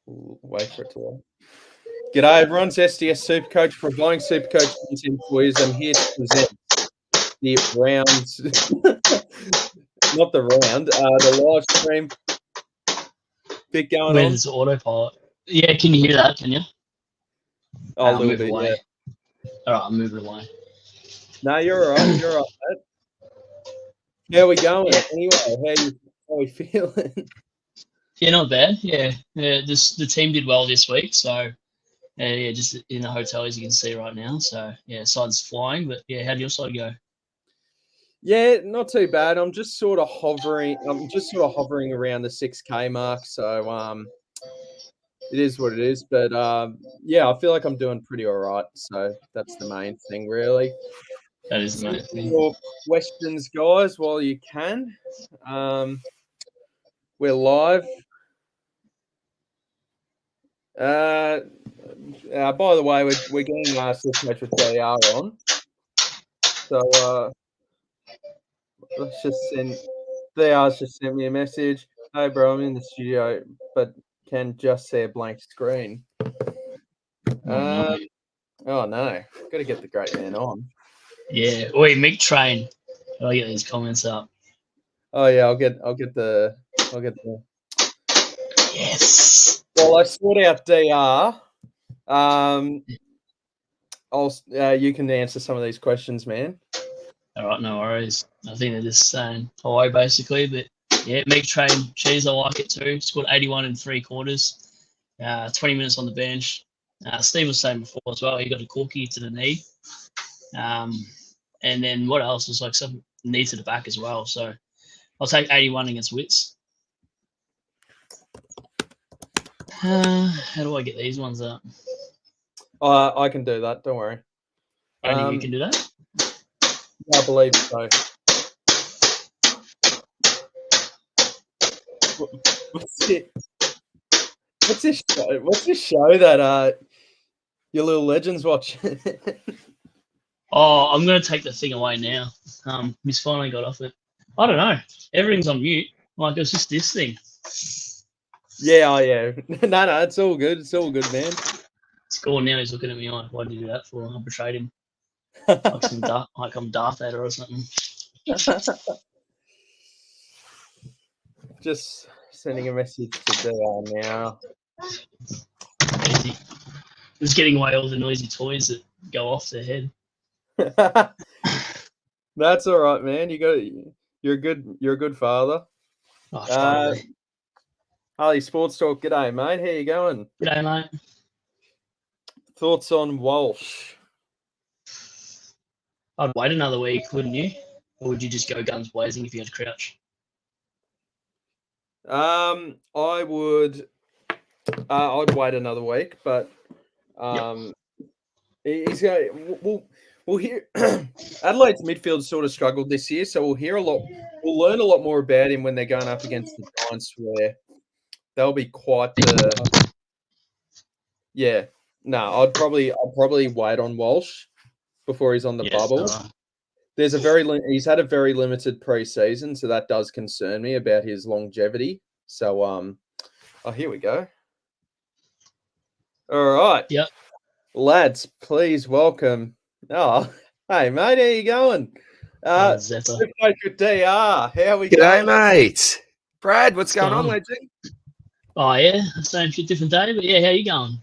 Wait for it to work. G'day, everyone's SDS SuperCoach providing SuperCoach content for you. I'm here to present the rounds, not the round, the live stream bit going on. Where's autopilot? Yeah, can you hear that? Can you? Oh, a little move bit, away. yeah. All right, I'll move it away. No, you're all right. You're all right, mate. How we going? Anyway, how we feeling? Yeah, not bad. Yeah, the team did well this week, so yeah, just in the hotel as you can see right now. So yeah, side's flying, but yeah, how'd your side go? Yeah, not too bad. I'm just sort of hovering around the 6K mark. So it is what it is. But yeah, I feel like I'm doing pretty all right. So that's the main thing, really. That is the main thing. Your questions, guys, while you can. We're live. By the way, we're getting SuperCoach with DR on. So let's just send. DR's just sent me a message. Hey, bro, I'm in the studio, but can just see a blank screen. Oh no, got to get the great man on. Yeah. Oi, Mick Train. I'll get these comments up. Oh yeah, I'll get the. Yes. Well, I sort out DR. You can answer some of these questions, man. All right, no worries. I think they're just saying hello, basically. But yeah, Mick Train, cheese, I like it too. Scored 81 in 3/4. 20 minutes on the bench. Steve was saying before as well, he got a corky to the knee. And then what else was like some knee to the back as well. So I'll take 81 against Wits. How do I get these ones up? I can do that. Don't worry. Only you can do that? I believe so. What's this show that your little legends watching? Oh, I'm going to take the thing away now. Miss finally got off it. I don't know. Everything's on mute. Like, it's just this thing. Yeah, oh yeah. No, it's all good. It's all good, man. It's gone now. He's looking at me like, what did you do that for? I betrayed him. Like I'm Darth Vader or something. Just sending a message to DR now. Easy. Just getting away all the noisy toys that go off their head. That's all right, man. You're a good father. Oh, Harley Sports Talk, g'day, mate. How you going? G'day, mate. Thoughts on Walsh? I'd wait another week, wouldn't you? Or would you just go guns blazing if you had Crouch? I would. I'd wait another week, but he's going. We'll hear. Adelade's midfield sort of struggled this year, so we'll hear a lot. We'll learn a lot more about him when they're going up against the Giants, where they'll be quite the. Yeah, no, I'd probably wait on Walsh before he's on the bubble. Right. He's had a very limited preseason, so that does concern me about his longevity. So here we go. All right. Yep. Lads, please welcome. Oh, hey mate, how you going? SuperCoach with DR. How are we going? G'day, mate. Brad, what's going on, legend? Oh yeah, same shit, different day, but yeah, how you going?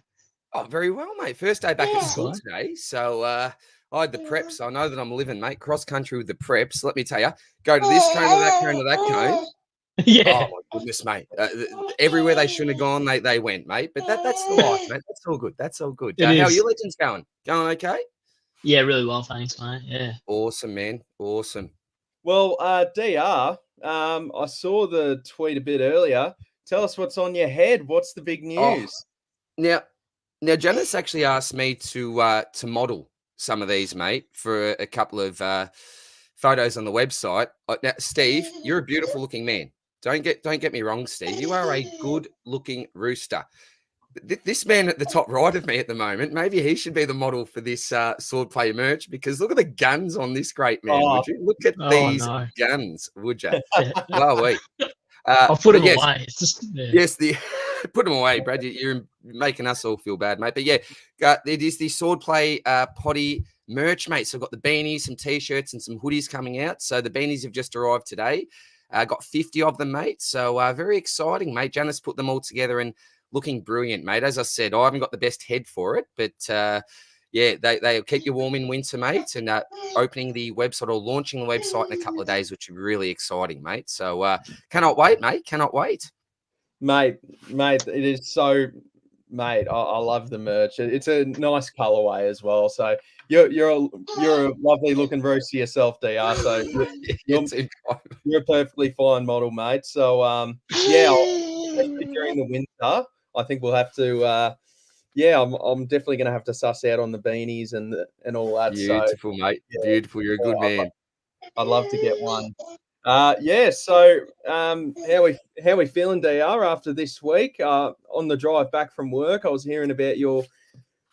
Oh, very well, mate. First day back at school today, so I had the preps. I know that I'm living, mate. Cross country with the preps. Let me tell you, go to this cone to that cone to that cone. Yeah. Oh my goodness, mate. Everywhere they shouldn't have gone, they went, mate. But that's the life, mate. That's all good. That's all good. How are your legends going? Going okay? Yeah, really well, thanks, mate. Yeah. Awesome, man. Awesome. Well, DR, I saw the tweet a bit earlier. Tell us what's on your head. What's the big news? Now, Janice actually asked me to model some of these, mate, for a couple of photos on the website. Now, Steve, you're a beautiful looking man. Don't get me wrong, Steve. You are a good looking rooster. This man at the top right of me at the moment, maybe he should be the model for this sword play merch, because look at the guns on this great man, would you? Look at these guns, would you? Well, I'll put it away. It's just, Yes, Put them away, Brad. You're making us all feel bad, mate. But yeah, it is the Swordplay potty merch, mate. So I've got the beanies, some t-shirts, and some hoodies coming out. So the beanies have just arrived today. Got 50 of them, mate. So very exciting, mate. Janice put them all together and looking brilliant, mate. As I said, I haven't got the best head for it, but yeah, they'll keep you warm in winter, mate. And opening the website or launching the website in a couple of days, which is really exciting, mate. So cannot wait, mate. Cannot wait. Mate, it is so, mate. I love the merch. It's a nice colorway as well. So you're a lovely looking roast yourself, DR. So you're a perfectly fine model, mate. So yeah, especially during the winter, I think we'll have to. Yeah, I'm definitely going to have to suss out on the beanies and all that. Beautiful, so, mate. Yeah, Beautiful. You're a good man. I'd love to get one. Yeah. So, how we feeling, DR, after this week? On the drive back from work, I was hearing about your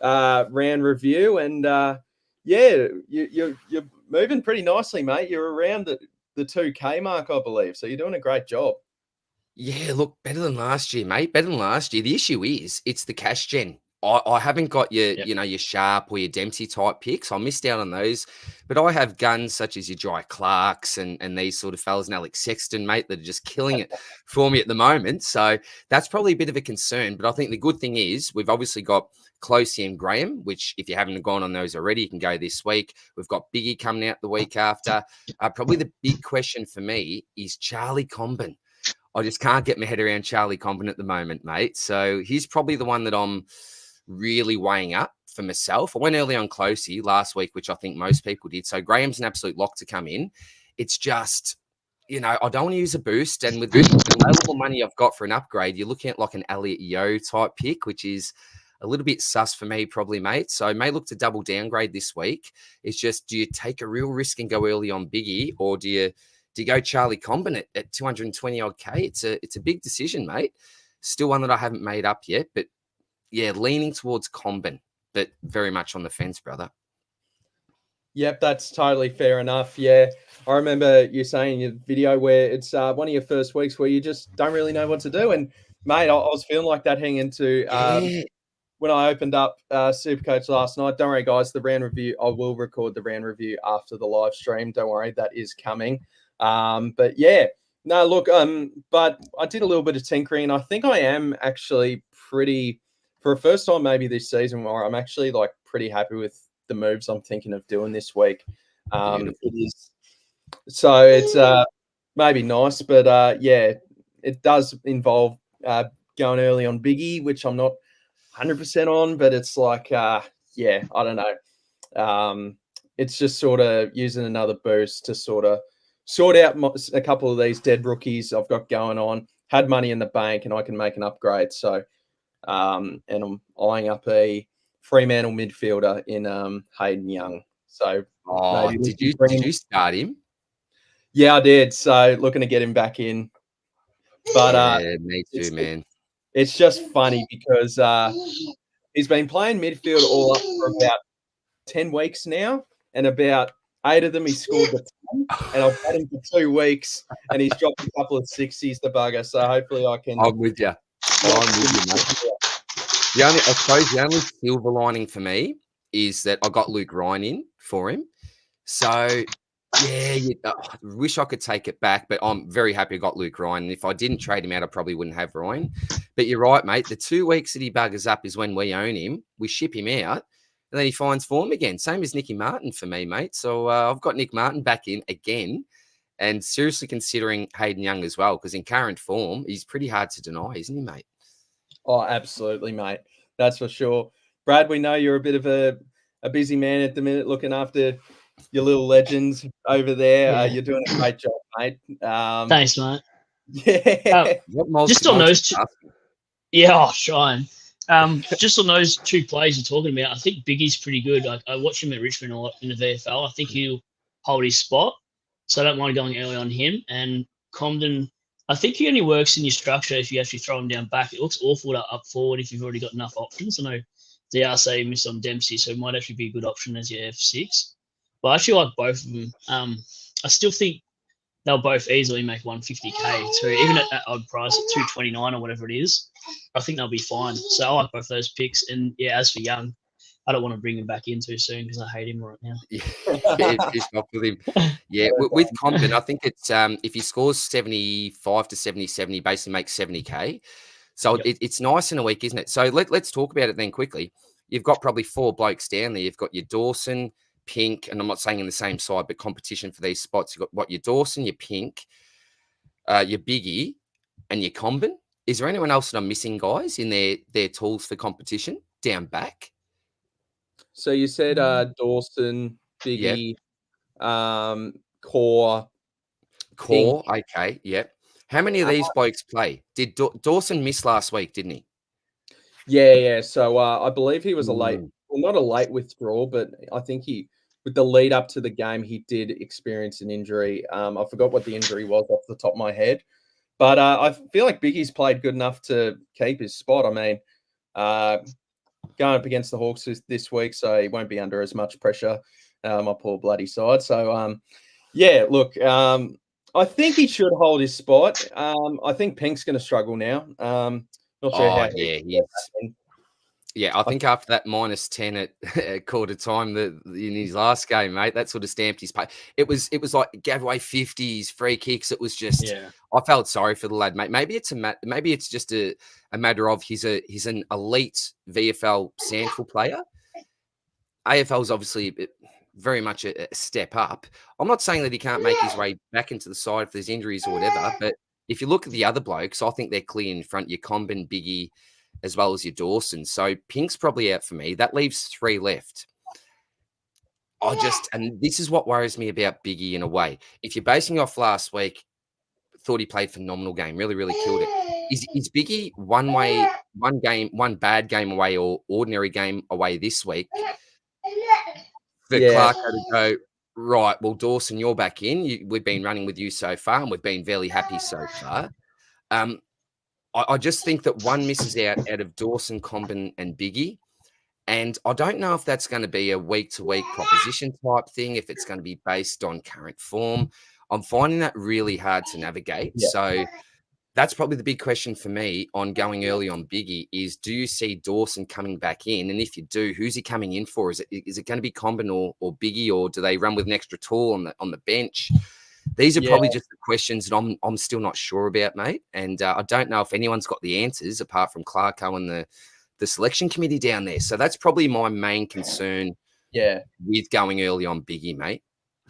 round review, and yeah, you're moving pretty nicely, mate. You're around the 2K mark, I believe. So you're doing a great job. Yeah, look, better than last year, mate. Better than last year. The issue is it's the cash gen. I haven't got your, your Sharp or your Dempsey type picks. I missed out on those. But I have guns such as your Jai Clarks and these sort of fellas and Alex Sexton, mate, that are just killing it for me at the moment. So that's probably a bit of a concern. But I think the good thing is we've obviously got Closey and Graham, which if you haven't gone on those already, you can go this week. We've got Biggie coming out the week after. Probably the big question for me is Charlie Comben. I just can't get my head around Charlie Comben at the moment, mate. So he's probably the one that I'm really weighing up for myself. I went early on Closey last week, which I think most people did. So Graham's an absolute lock to come in. It's just, I don't want to use a boost. And with the available money I've got for an upgrade, you're looking at like an Elliot Yeo type pick, which is a little bit sus for me, probably, mate. So I may look to double downgrade this week. It's just, do you take a real risk and go early on Biggie, or do you go Charlie Comben at 220 odd K? It's a big decision, mate. Still one that I haven't made up yet, but yeah, leaning towards Comben, but very much on the fence, brother. Yep, that's totally fair enough. Yeah, I remember you saying in your video where it's one of your first weeks where you just don't really know what to do. And mate, I was feeling like that heading into when I opened up SuperCoach last night. Don't worry, guys, the round review, I will record the round review after the live stream. Don't worry, that is coming. But yeah, no, look, but I did a little bit of tinkering. I think I am actually pretty, for a first time maybe this season, where I'm actually like pretty happy with the moves I'm thinking of doing this week. It is, so it's maybe nice, but yeah, it does involve going early on Biggie, which I'm not 100% on, but it's like, yeah, I don't know. It's just sort of using another boost to sort of sort out a couple of these dead rookies I've got going on. Had money in the bank, and I can make an upgrade. So, and I'm eyeing up a Fremantle midfielder in Hayden Young. So, did you start him? Yeah, I did. So, looking to get him back in. But yeah, me too, man. It's just funny because he's been playing midfield all up for about 10 weeks now, and about 8 of them he scored the 10, and I've had him for 2 weeks, and he's dropped a couple of 60s, the bugger. So hopefully I can. I'm with you. Mate. I suppose the only silver lining for me is that I got Luke Ryan in for him. So yeah, wish I could take it back, but I'm very happy I got Luke Ryan. And if I didn't trade him out, I probably wouldn't have Ryan. But you're right, mate. The 2 weeks that he buggers up is when we own him. We ship him out, and then he finds form again. Same as Nicky Martin for me, mate. So I've got Nick Martin back in again, and seriously considering Hayden Young as well, because in current form, he's pretty hard to deny, isn't he, mate? Oh, absolutely, mate. That's for sure. Brad, we know you're a bit of a busy man at the minute looking after your little legends over there. Yeah. You're doing a great job, mate. Thanks, mate. Yeah. Just on those two. Yeah, I'll try. Just on those 2 plays you're talking about, I think Biggie's pretty good. I watch him at Richmond a lot in the VFL. I think he'll hold his spot, so I don't mind going early on him. And Comben, I think he only works in your structure if you actually throw him down back. It looks awful up forward if you've already got enough options. I know they are saying missed on Dempsey, so it might actually be a good option as your F6. But I actually like both of them. I still think they'll both easily make 150k too, even at that odd price at 229 or whatever it is. I think they'll be fine. So I like both those picks. And yeah, as for Young, I don't want to bring him back in too soon because I hate him right now. Yeah, pissed off with him. Yeah, with Compton, I think it's if he scores 75 to 77, he basically makes 70k. So Yep. it's nice in a week, isn't it? So let's talk about it then quickly. You've got probably 4 blokes down there. You've got your Dawson, Pink, and I'm not saying in the same side, but competition for these spots. You've got what, your Dawson, your Pink, your Biggie, and your Combin. Is there anyone else that I'm missing, guys, in their tools for competition down back? So you said Dawson, Yeah. Biggie, Core. Core, okay, yep. How many of these blokes play? Did Dawson miss last week, didn't he? Yeah. So I believe he was a late, Mm. well, not a late withdrawal, but I think with the lead up to the game, he did experience an injury. I forgot what the injury was off the top of my head, but I feel like Biggie's played good enough to keep his spot. I mean, going up against the Hawks this week, so he won't be under as much pressure. My poor bloody side. So yeah, look, I think he should hold his spot. I think Pink's going to struggle now. Not sure how. Yeah, I think after that -10 at quarter time in his last game, mate, that sort of stamped his pay. It was like gave away 50s, free kicks. It was just, I felt sorry for the lad, mate. Maybe it's just a matter of he's an elite VFL Sandful player. AFL is obviously very much a step up. I'm not saying that he can't make his way back into the side if there's injuries or whatever, but if you look at the other blokes, I think they're clear in front. Your Combin, Biggie, as well as your Dawson. So Pink's probably out for me. That leaves 3 left. And this is what worries me about Biggie in a way. If you're basing off last week, thought he played phenomenal game, really, really killed it. Is Biggie one bad game away or ordinary game away this week? For Clark to go, right, well, Dawson, you're back in. We've been running with you so far, and we've been very happy so far. I just think that one misses out of Dawson, Combin, and Biggie. And I don't know if that's going to be a week-to-week proposition type thing, if it's going to be based on current form. I'm finding that really hard to navigate. Yeah. So that's probably the big question for me on going early on Biggie is, do you see Dawson coming back in? And if you do, who's he coming in for? Is it going to be Combin or Biggie, or do they run with an extra tool on the bench? These are probably just the questions that I'm still not sure about, mate. And I don't know if anyone's got the answers apart from Clarko and the selection committee down there. So that's probably my main concern with going early on Biggie, mate,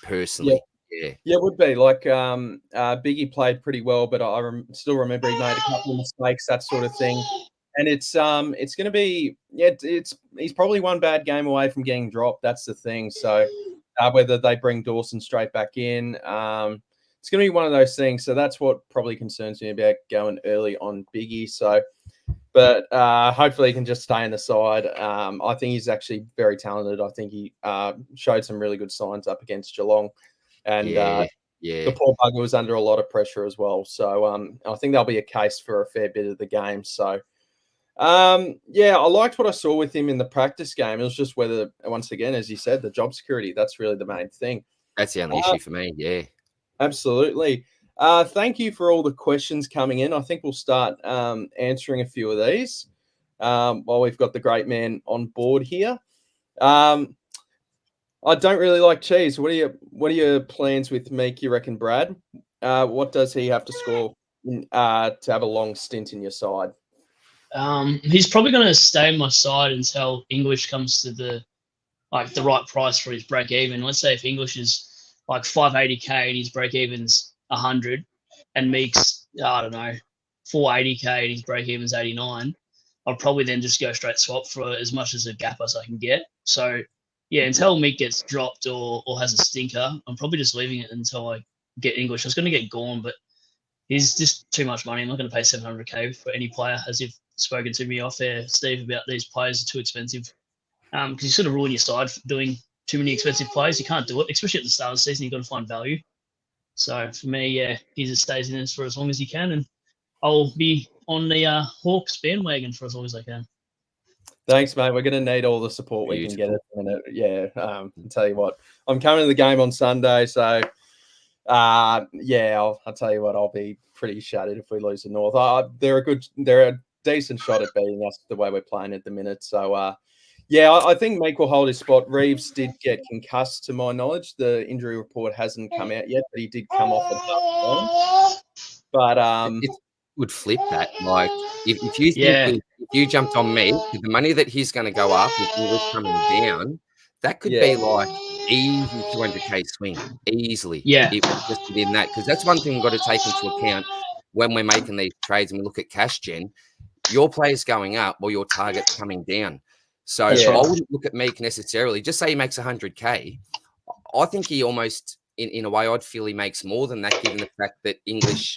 personally. Yeah, it would be like Biggie played pretty well, but I still remember he made a couple of mistakes, that sort of thing. And it's going to be he's probably one bad game away from getting dropped. That's the thing. So whether they bring Dawson straight back in, it's going to be one of those things. So that's what probably concerns me about going early on Biggie. So, but hopefully he can just stay in the side. I think he's actually very talented. I think he showed some really good signs up against Geelong. And the poor bugger was under a lot of pressure as well. So I think there'll be a case for a fair bit of the game. So, I liked what I saw with him in the practice game. It was just whether, once again, as you said, the job security, that's really the main thing. That's the only issue for me, yeah. Absolutely. Thank you for all the questions coming in. I think we'll start answering a few of these while we've got the great man on board here. I don't really like cheese. What are your plans with Meek, you reckon, Brad? What does he have to score to have a long stint in your side? He's probably going to stay in my side until English comes to the right price for his break even. Let's say if English is like 580k and his break even's 100, and Meek's 480k and his break even's 89, I'll probably then just go straight swap for as much as a gap as I can get. So yeah, until Meek gets dropped or has a stinker, I'm probably just leaving it until I get English. I was going to get Gorn, but he's just too much money. I'm not going to pay 700k for any player, as you've spoken to me off air, Steve, about these players are too expensive. Because you sort of ruin your side for doing too many expensive plays. You can't do it, especially at the start of the season. You've got to find value. So for me, he just stays in this for as long as he can, and I'll be on the Hawks bandwagon for as long as I can. Thanks, mate. We're going to need all the support we can get at the minute. Yeah, I'll tell you what. I'm coming to the game on Sunday, so Yeah, I'll tell you what, I'll be pretty shattered if we lose to North. They're a decent shot at beating us the way we're playing at the minute. So, yeah, I think Meek will hold his spot. Reeves did get concussed, to my knowledge. The injury report hasn't come out yet, but he did come off at half time. But It would flip that. Like, if you think Yeah. if you jumped on me with the money that he's going to go up with English coming down, that could Yeah. be like easy 200K swing, easily. Yeah. It was just within that, because that's one thing we've got to take into account when we're making these trades and we look at cash gen. Your play's going up while your target's coming down. So That's I right. wouldn't look at Meek necessarily. Just say he makes 100K. I think he almost, in a way, I'd feel he makes more than that, given the fact that English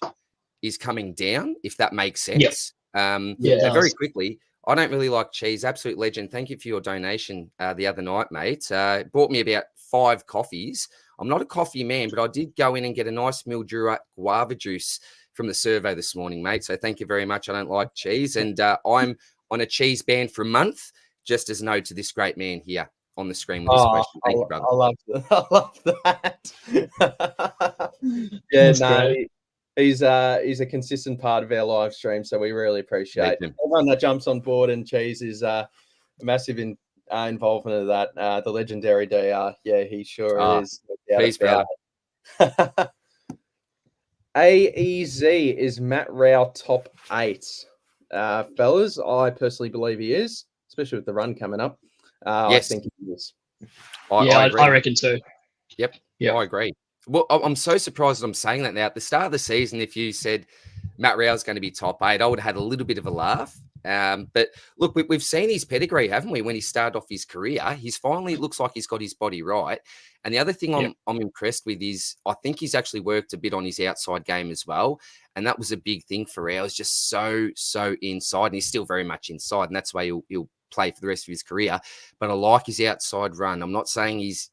is coming down, if that makes sense. Yeah, And it very does. quickly, I don't really like cheese. Absolute legend. Thank you for your donation the other night, mate. Bought me about 5 coffees. I'm not a coffee man, but I did go in and get a nice Mildura guava juice from the servo this morning, mate. So thank you very much. I don't like cheese, and I'm on a cheese ban for a month, just as no to this great man here on the screen with this question. Thank you, brother. I love that. I love that. Yeah, That's no, great. he's a consistent part of our live stream, so we really appreciate Legend. everyone that jumps on board. And Cheese is a massive involvement of that. The legendary DR, yeah, he sure is. Peace, brother. AEZ is Matt Rowell top 8, fellas. I personally believe he is, especially with the run coming up. Yes. I think he is. I reckon too. Yep. Yep. I agree. Well, I'm so surprised that I'm saying that now. At the start of the season, if you said Matt Rowell's going to be top 8, I would have had a little bit of a laugh. But look, we've seen his pedigree, haven't we? When he started off his career, he's finally looks like he's got his body right. And the other thing I'm impressed with is I think he's actually worked a bit on his outside game as well. And that was a big thing for Rowell. He's just so inside, and he's still very much inside, and that's why he'll play for the rest of his career. But I like his outside run. I'm not saying he's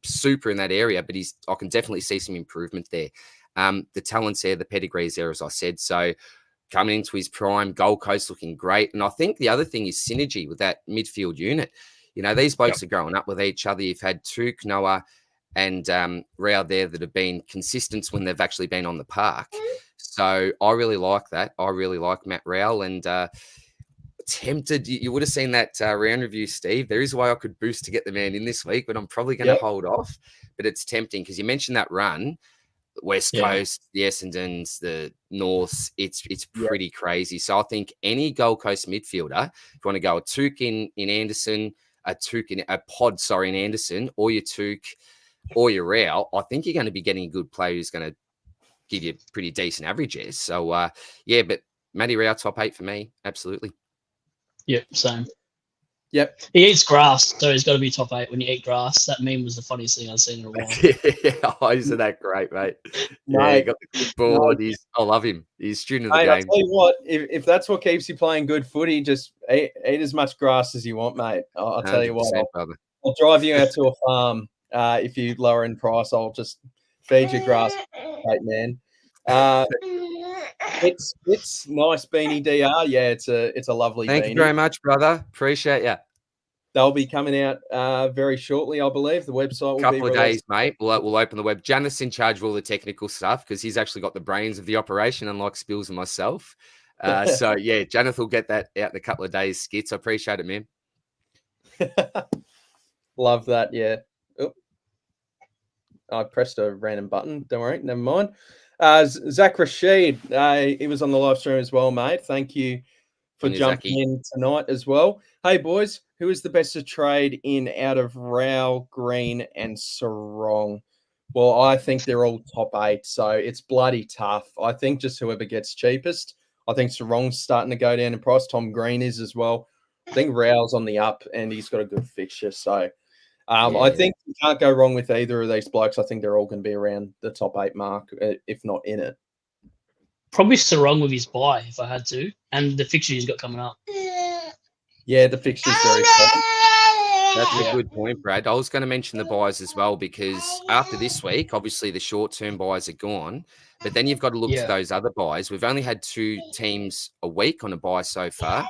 super in that area, but I can definitely see some improvement there. The talent's there, the pedigree's there, as I said. So coming into his prime, Gold Coast looking great. And I think the other thing is synergy with that midfield unit. You know, these blokes are growing up with each other. You've had Tuke, Noah, and Rowell there that have been consistent when they've actually been on the park. So I really like that. I really like Matt Rowell, and tempted. You would have seen that round review, Steve. There is a way I could boost to get the man in this week, but I'm probably going to hold off. But it's tempting because you mentioned that run, West Coast, the Essendons, the Norths. It's pretty crazy. So I think any Gold Coast midfielder, if you want to go a Tuke in Anderson, a Pod in Anderson, or your Tuke or your Rowell, I think you're going to be getting a good player who's going to give you pretty decent averages. So but Matty Rowell top 8 for me, absolutely. Yep, same. Yep. He eats grass, so he's got to be top 8 when you eat grass. That meme was the funniest thing I've seen in a while. Isn't that great, mate? Mate, he got the good board. I love him. He's student of the game. I'll tell you what, if that's what keeps you playing good footy, just eat as much grass as you want, mate. I'll tell you what, I'll drive you out to a farm. If you lower in price, I'll just feed you grass, mate, man. It's nice beanie DR. Yeah, it's a lovely beanie. Thank you very much, brother. Appreciate you. They'll be coming out very shortly, I believe. The website will couple of days, mate. We'll open the web. Janeth's in charge of all the technical stuff because he's actually got the brains of the operation, unlike Spills and myself. So yeah, Janeth will get that out in a couple of days. Skits, I appreciate it, man. Love that. Yeah. Oh. I pressed a random button. Don't worry. Never mind. Zach Rashid, he was on the live stream as well, mate. Thank you for jumping in tonight as well. Hey, boys, who is the best to trade in out of Rowell, Green, and Sarong? Well, I think they're all top 8, so it's bloody tough. I think just whoever gets cheapest. I think Sarong's starting to go down in price. Tom Green is as well. I think Rowell's on the up, and he's got a good fixture. So I think you can't go wrong with either of these blokes. I think they're all going to be around the top 8 mark, if not in it. Probably Sarong with his buy, if I had to, and the fixture he's got coming up. Yeah, the fixture's very strong. That's a good point, Brad. I was going to mention the buys as well because after this week, obviously the short-term buys are gone, but then you've got to look to those other buys. We've only had 2 teams a week on a buy so far.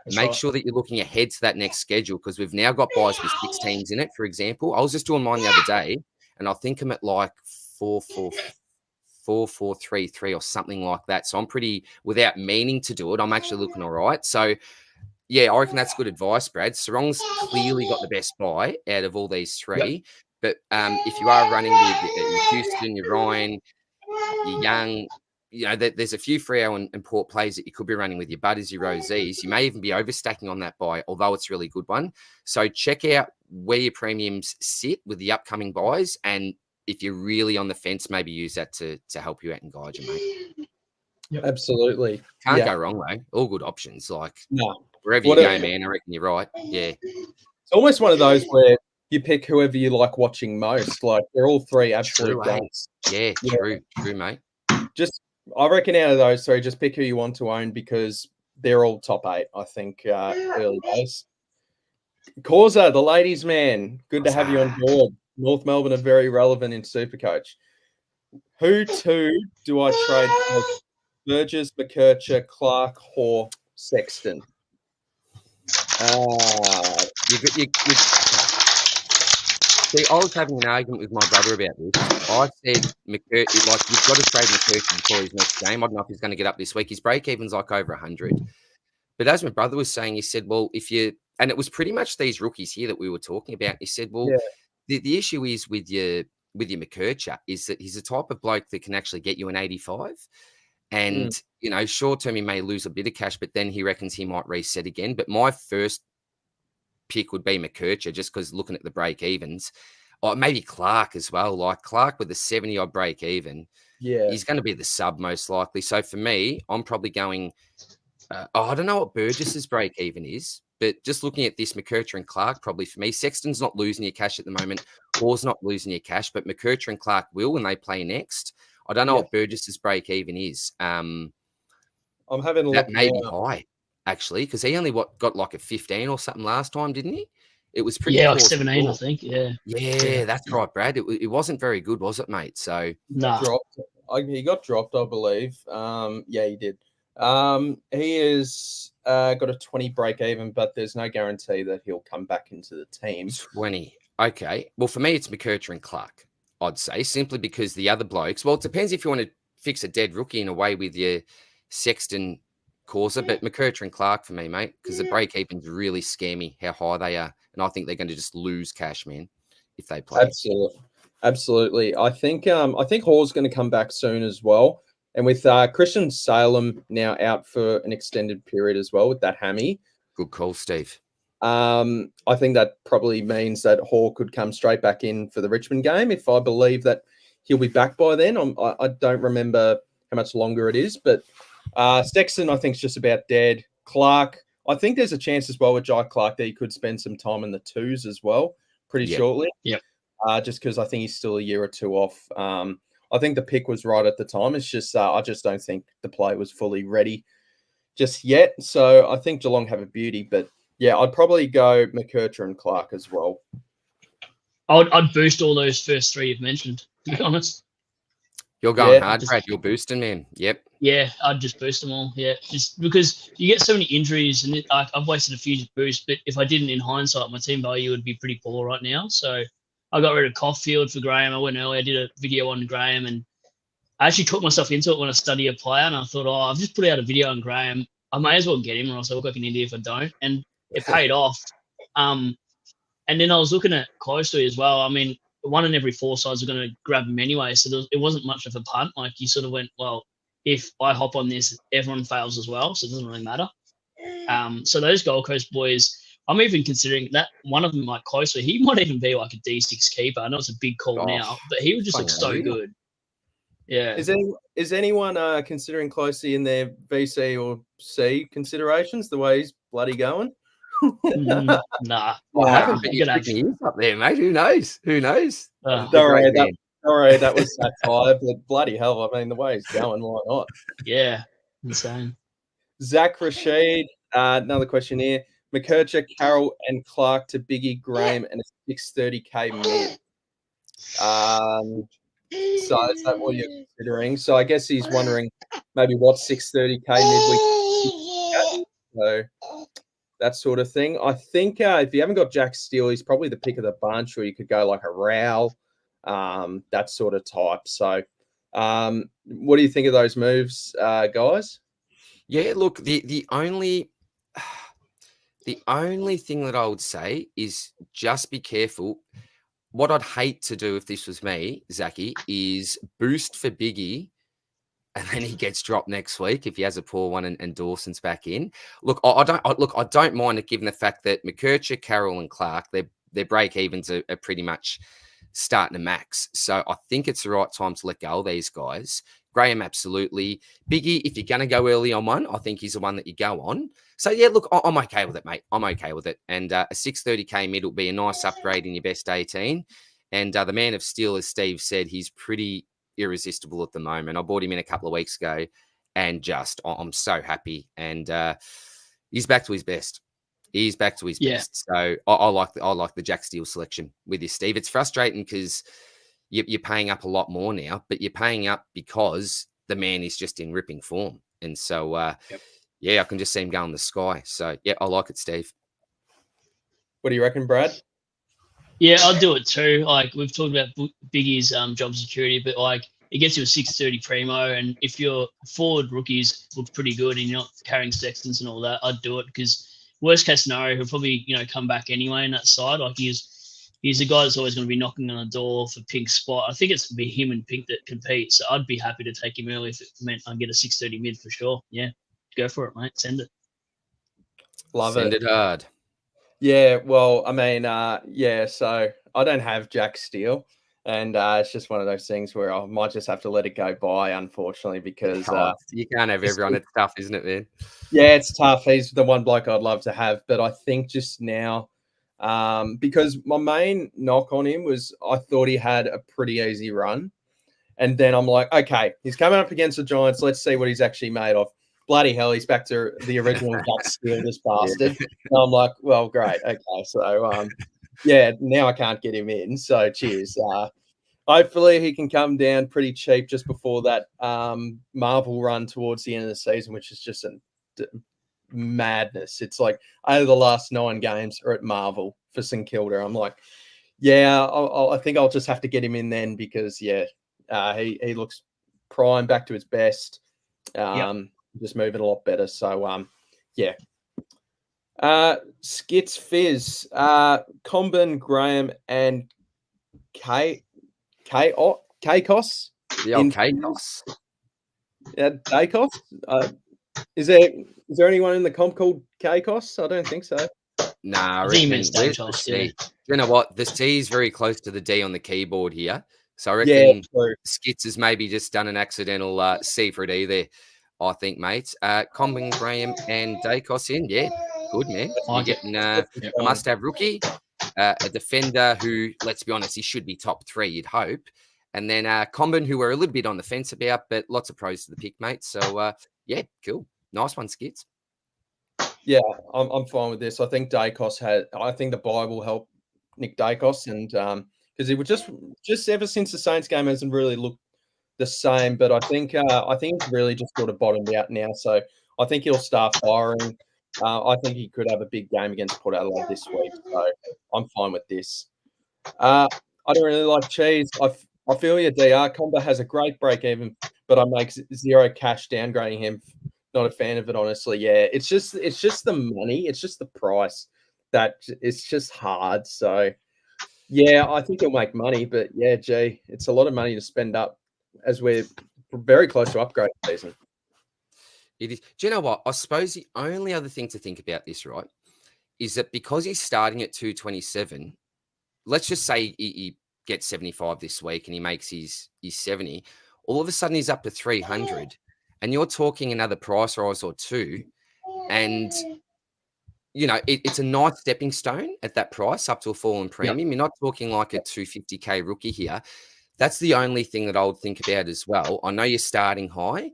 Make sure that you're looking ahead to that next schedule because we've now got buys with 6 teams in it, for example. I was just doing mine the other day, and I think I'm at like 4-4-3-3 or something like that. So I'm pretty, without meaning to do it, I'm actually looking all right. So yeah, I reckon that's good advice, Brad. Sarong's clearly got the best buy out of all these three. But if you are running with your Houston, your Ryan, your Young, there's a few Freo and Port plays that you could be running with your Butters, your Rosies. You may even be overstacking on that buy, although it's a really good one. So check out where your premiums sit with the upcoming buys. And if you're really on the fence, maybe use that to help you out and guide you, mate. Yep. Absolutely. Can't go wrong, though. All good options. Like, no. Wherever you go, man, I reckon you're right. Yeah. It's almost one of those where you pick whoever you like watching most. Like, they're all three absolute guns. Yeah, true, mate. I reckon out of those three, just pick who you want to own because they're all top 8, I think, early days. Causa, the ladies' man. Good to have you on board. North Melbourne are very relevant in Supercoach. Who two do I trade for? Burgess, McKercher, Clark, Hoare, Sexton. See, I was having an argument with my brother about this. I said, McKercher, like, you've got to trade McKercher before his next game. I don't know if he's going to get up this week. His break-even's like over 100. But as my brother was saying, he said, well, and it was pretty much these rookies here that we were talking about. He said, well, the issue is with your McKercher is that he's the type of bloke that can actually get you an 85. And, short term, he may lose a bit of cash, but then he reckons he might reset again. But my first pick would be McKercher, just because looking at the break evens, or maybe Clark as well. Like Clark with a 70-odd break even, he's going to be the sub most likely. So for me, I'm probably going, I don't know what Burgess's break even is, but just looking at this, McKercher and Clark, probably for me, Sexton's not losing your cash at the moment. Hoare's not losing your cash, but McKercher and Clark will when they play next. I don't know what Burgess's break even is. I'm having a look. That may be high, actually, because he only got like a 15 or something last time, didn't he? It was pretty like 17, I think. Yeah, that's right, Brad. It wasn't very good, was it, mate? So he got dropped, I believe. He did. He is got a 20 break even, but there's no guarantee that he'll come back into the team. 20. Okay. Well, for me, it's McKercher and Clark, I'd say, simply because the other blokes, well, it depends if you want to fix a dead rookie in a way with your Sexton Causa, but McKercher and Clark for me, mate, because the break evens really scare me how high they are. And I think they're going to just lose cash, man, if they play. Absolutely. I think Hoare's going to come back soon as well. And with Christian Salem now out for an extended period as well with that hammy. Good call, Steve. I think that probably means that Hoare could come straight back in for the Richmond game. If I believe that he'll be back by then, I don't remember how much longer it is, but Sexton I think is just about dead. Clark, I think there's a chance as well with Jai Clark that he could spend some time in the twos as well pretty shortly. Yep. Just because I think he's still a year or two off. I think the pick was right at the time. It's just I just don't think the play was fully ready just yet. So I think Geelong have a beauty, but yeah, I'd probably go McKercher and Clark as well. I'd boost all those first three you've mentioned, to be honest. You're going hard, Brad. You're boosting, man. Yep. Yeah, I'd just boost them all. Yeah, just because you get so many injuries, and I've wasted a few boosts. But if I didn't, in hindsight, my team value would be pretty poor right now. So I got rid of Caulfield for Graham. I went early. I did a video on Graham, and I actually took myself into it when I study a player. And I thought, I've just put out a video on Graham. I may as well get him, or else I look like an idiot if I don't. And it paid off. And then I was looking at closely as well. I mean, 1 in every 4 sides are going to grab him anyway. So it wasn't much of a punt. Like, you sort of went, well, if I hop on this, everyone fails as well. So it doesn't really matter. So those Gold Coast boys, I'm even considering that one of them, like closely, he might even be like a D6 keeper. I know it's a big call now, but he would just look so good. Yeah. Is anyone considering closely in their VC or C considerations the way he's bloody going? Nah. I haven't, but you're up there, mate. Who knows? Don't worry, that was satire, but bloody hell, I mean, the way he's going, why not? Yeah, insane. Zach Rashid, another question here. McKercher, Carroll, and Clark to Biggie, Graham, and a 630k mid. So is that what you're considering? So I guess he's wondering maybe what 630k midweek. So that sort of thing. I think if you haven't got Jack Steele, he's probably the pick of the bunch, or you could go like a Rowell. that sort of type. So, what do you think of those moves, guys? Yeah, look, the only thing that I would say is just be careful. What I'd hate to do if this was me, Zachy, is boost for Biggie, and then he gets dropped next week if he has a poor one and Dawson's back in. Look, I don't mind it, given the fact that McKercher, Carroll, and Clark, their break evens are pretty much starting to max. So I think it's the right time to let go of these guys. Graham, absolutely. Biggie, if you're going to go early on one, I think he's the one that you go on. So, yeah, look, I'm okay with it, mate. I'm okay with it. And a 630K mid will be a nice upgrade in your best 18. And the man of steel, as Steve said, he's pretty irresistible at the moment. I bought him in a couple of weeks ago and I'm so happy. And he's back to his best. He's back to his best. So I like the Jack Steele selection with you, Steve. It's frustrating because you're paying up a lot more now, but you're paying up because the man is just in ripping form. And so, I can just see him go in the sky. So, yeah, I like it, Steve. What do you reckon, Brad? Yeah, I'll do it too. Like, we've talked about Biggie's job security, but like, it gets you a 630 primo, and if your forward rookies look pretty good and you're not carrying Sextons and all that, I'd do it, because worst case scenario, he'll probably come back anyway in that side. Like, he's the guy that's always going to be knocking on the door for Pink's spot. I think it's going to be him and Pink that compete, so I'd be happy to take him early if it meant I'd get a 630 mid for sure. Yeah, go for it, mate. Send it. Send it hard. Yeah, well, I mean, so I don't have Jack Steele, and it's just one of those things where I might just have to let it go by, unfortunately, because you can't have everyone. It's tough, isn't it, man? Yeah, it's tough. He's the one bloke I'd love to have, but I think just now, because my main knock on him was I thought he had a pretty easy run, and then I'm like, okay, he's coming up against the Giants. Let's see what he's actually made of. Bloody hell, he's back to the original Jack Steele, this bastard. And I'm like, well, great. Okay. So, now I can't get him in. So, cheers. Hopefully he can come down pretty cheap just before that Marvel run towards the end of the season, which is just madness. It's like over the last 9 games are at Marvel for St Kilda. I'm like, I think I'll just have to get him in then, because, he looks prime, back to his best. Just moving a lot better. So, Skits, Fizz, Comben, Graham, and Kos. The old Kos. Yeah, Dacos. Is there anyone in the comp called Kos? I don't think so. Nah, I reckon, where's the C? You know what? The C is very close to the D on the keyboard here. So I reckon Skits has maybe just done an accidental C for a D there. I think, mate. Comben, Graham, and Dacos in. Yeah, good, man. You're getting a must-have rookie, a defender who, let's be honest, he should be top 3, you'd hope. And then Comben, who we're a little bit on the fence about, but lots of pros to the pick, mate. So, cool. Nice one, Skits. Yeah, I'm fine with this. I think Dacos I think the bye will help Nick Dacos, and because he would just ever since the Saints game hasn't really looked the same, but I think it's really just sort of bottomed out now. So I think he'll start firing. I think he could have a big game against Port Adelaide this week. So I'm fine with this. I don't really like Cheese. I feel your DR combo has a great break even, but I make 0 cash downgrading him. Not a fan of it, honestly. Yeah, it's just the money. It's just the price that it's just hard. So yeah, I think he'll make money, but yeah, gee, it's a lot of money to spend up as we're very close to upgrade season. It is. Do you know what? I suppose the only other thing to think about this, right, is that because he's starting at 227, let's just say he gets 75 this week and he makes his 70, all of a sudden he's up to 300, and you're talking another price rise or 2, and it's a nice stepping stone at that price up to a fallen premium. Yep. You're not talking like a 250K rookie here. That's the only thing that I would think about as well. I know you're starting high,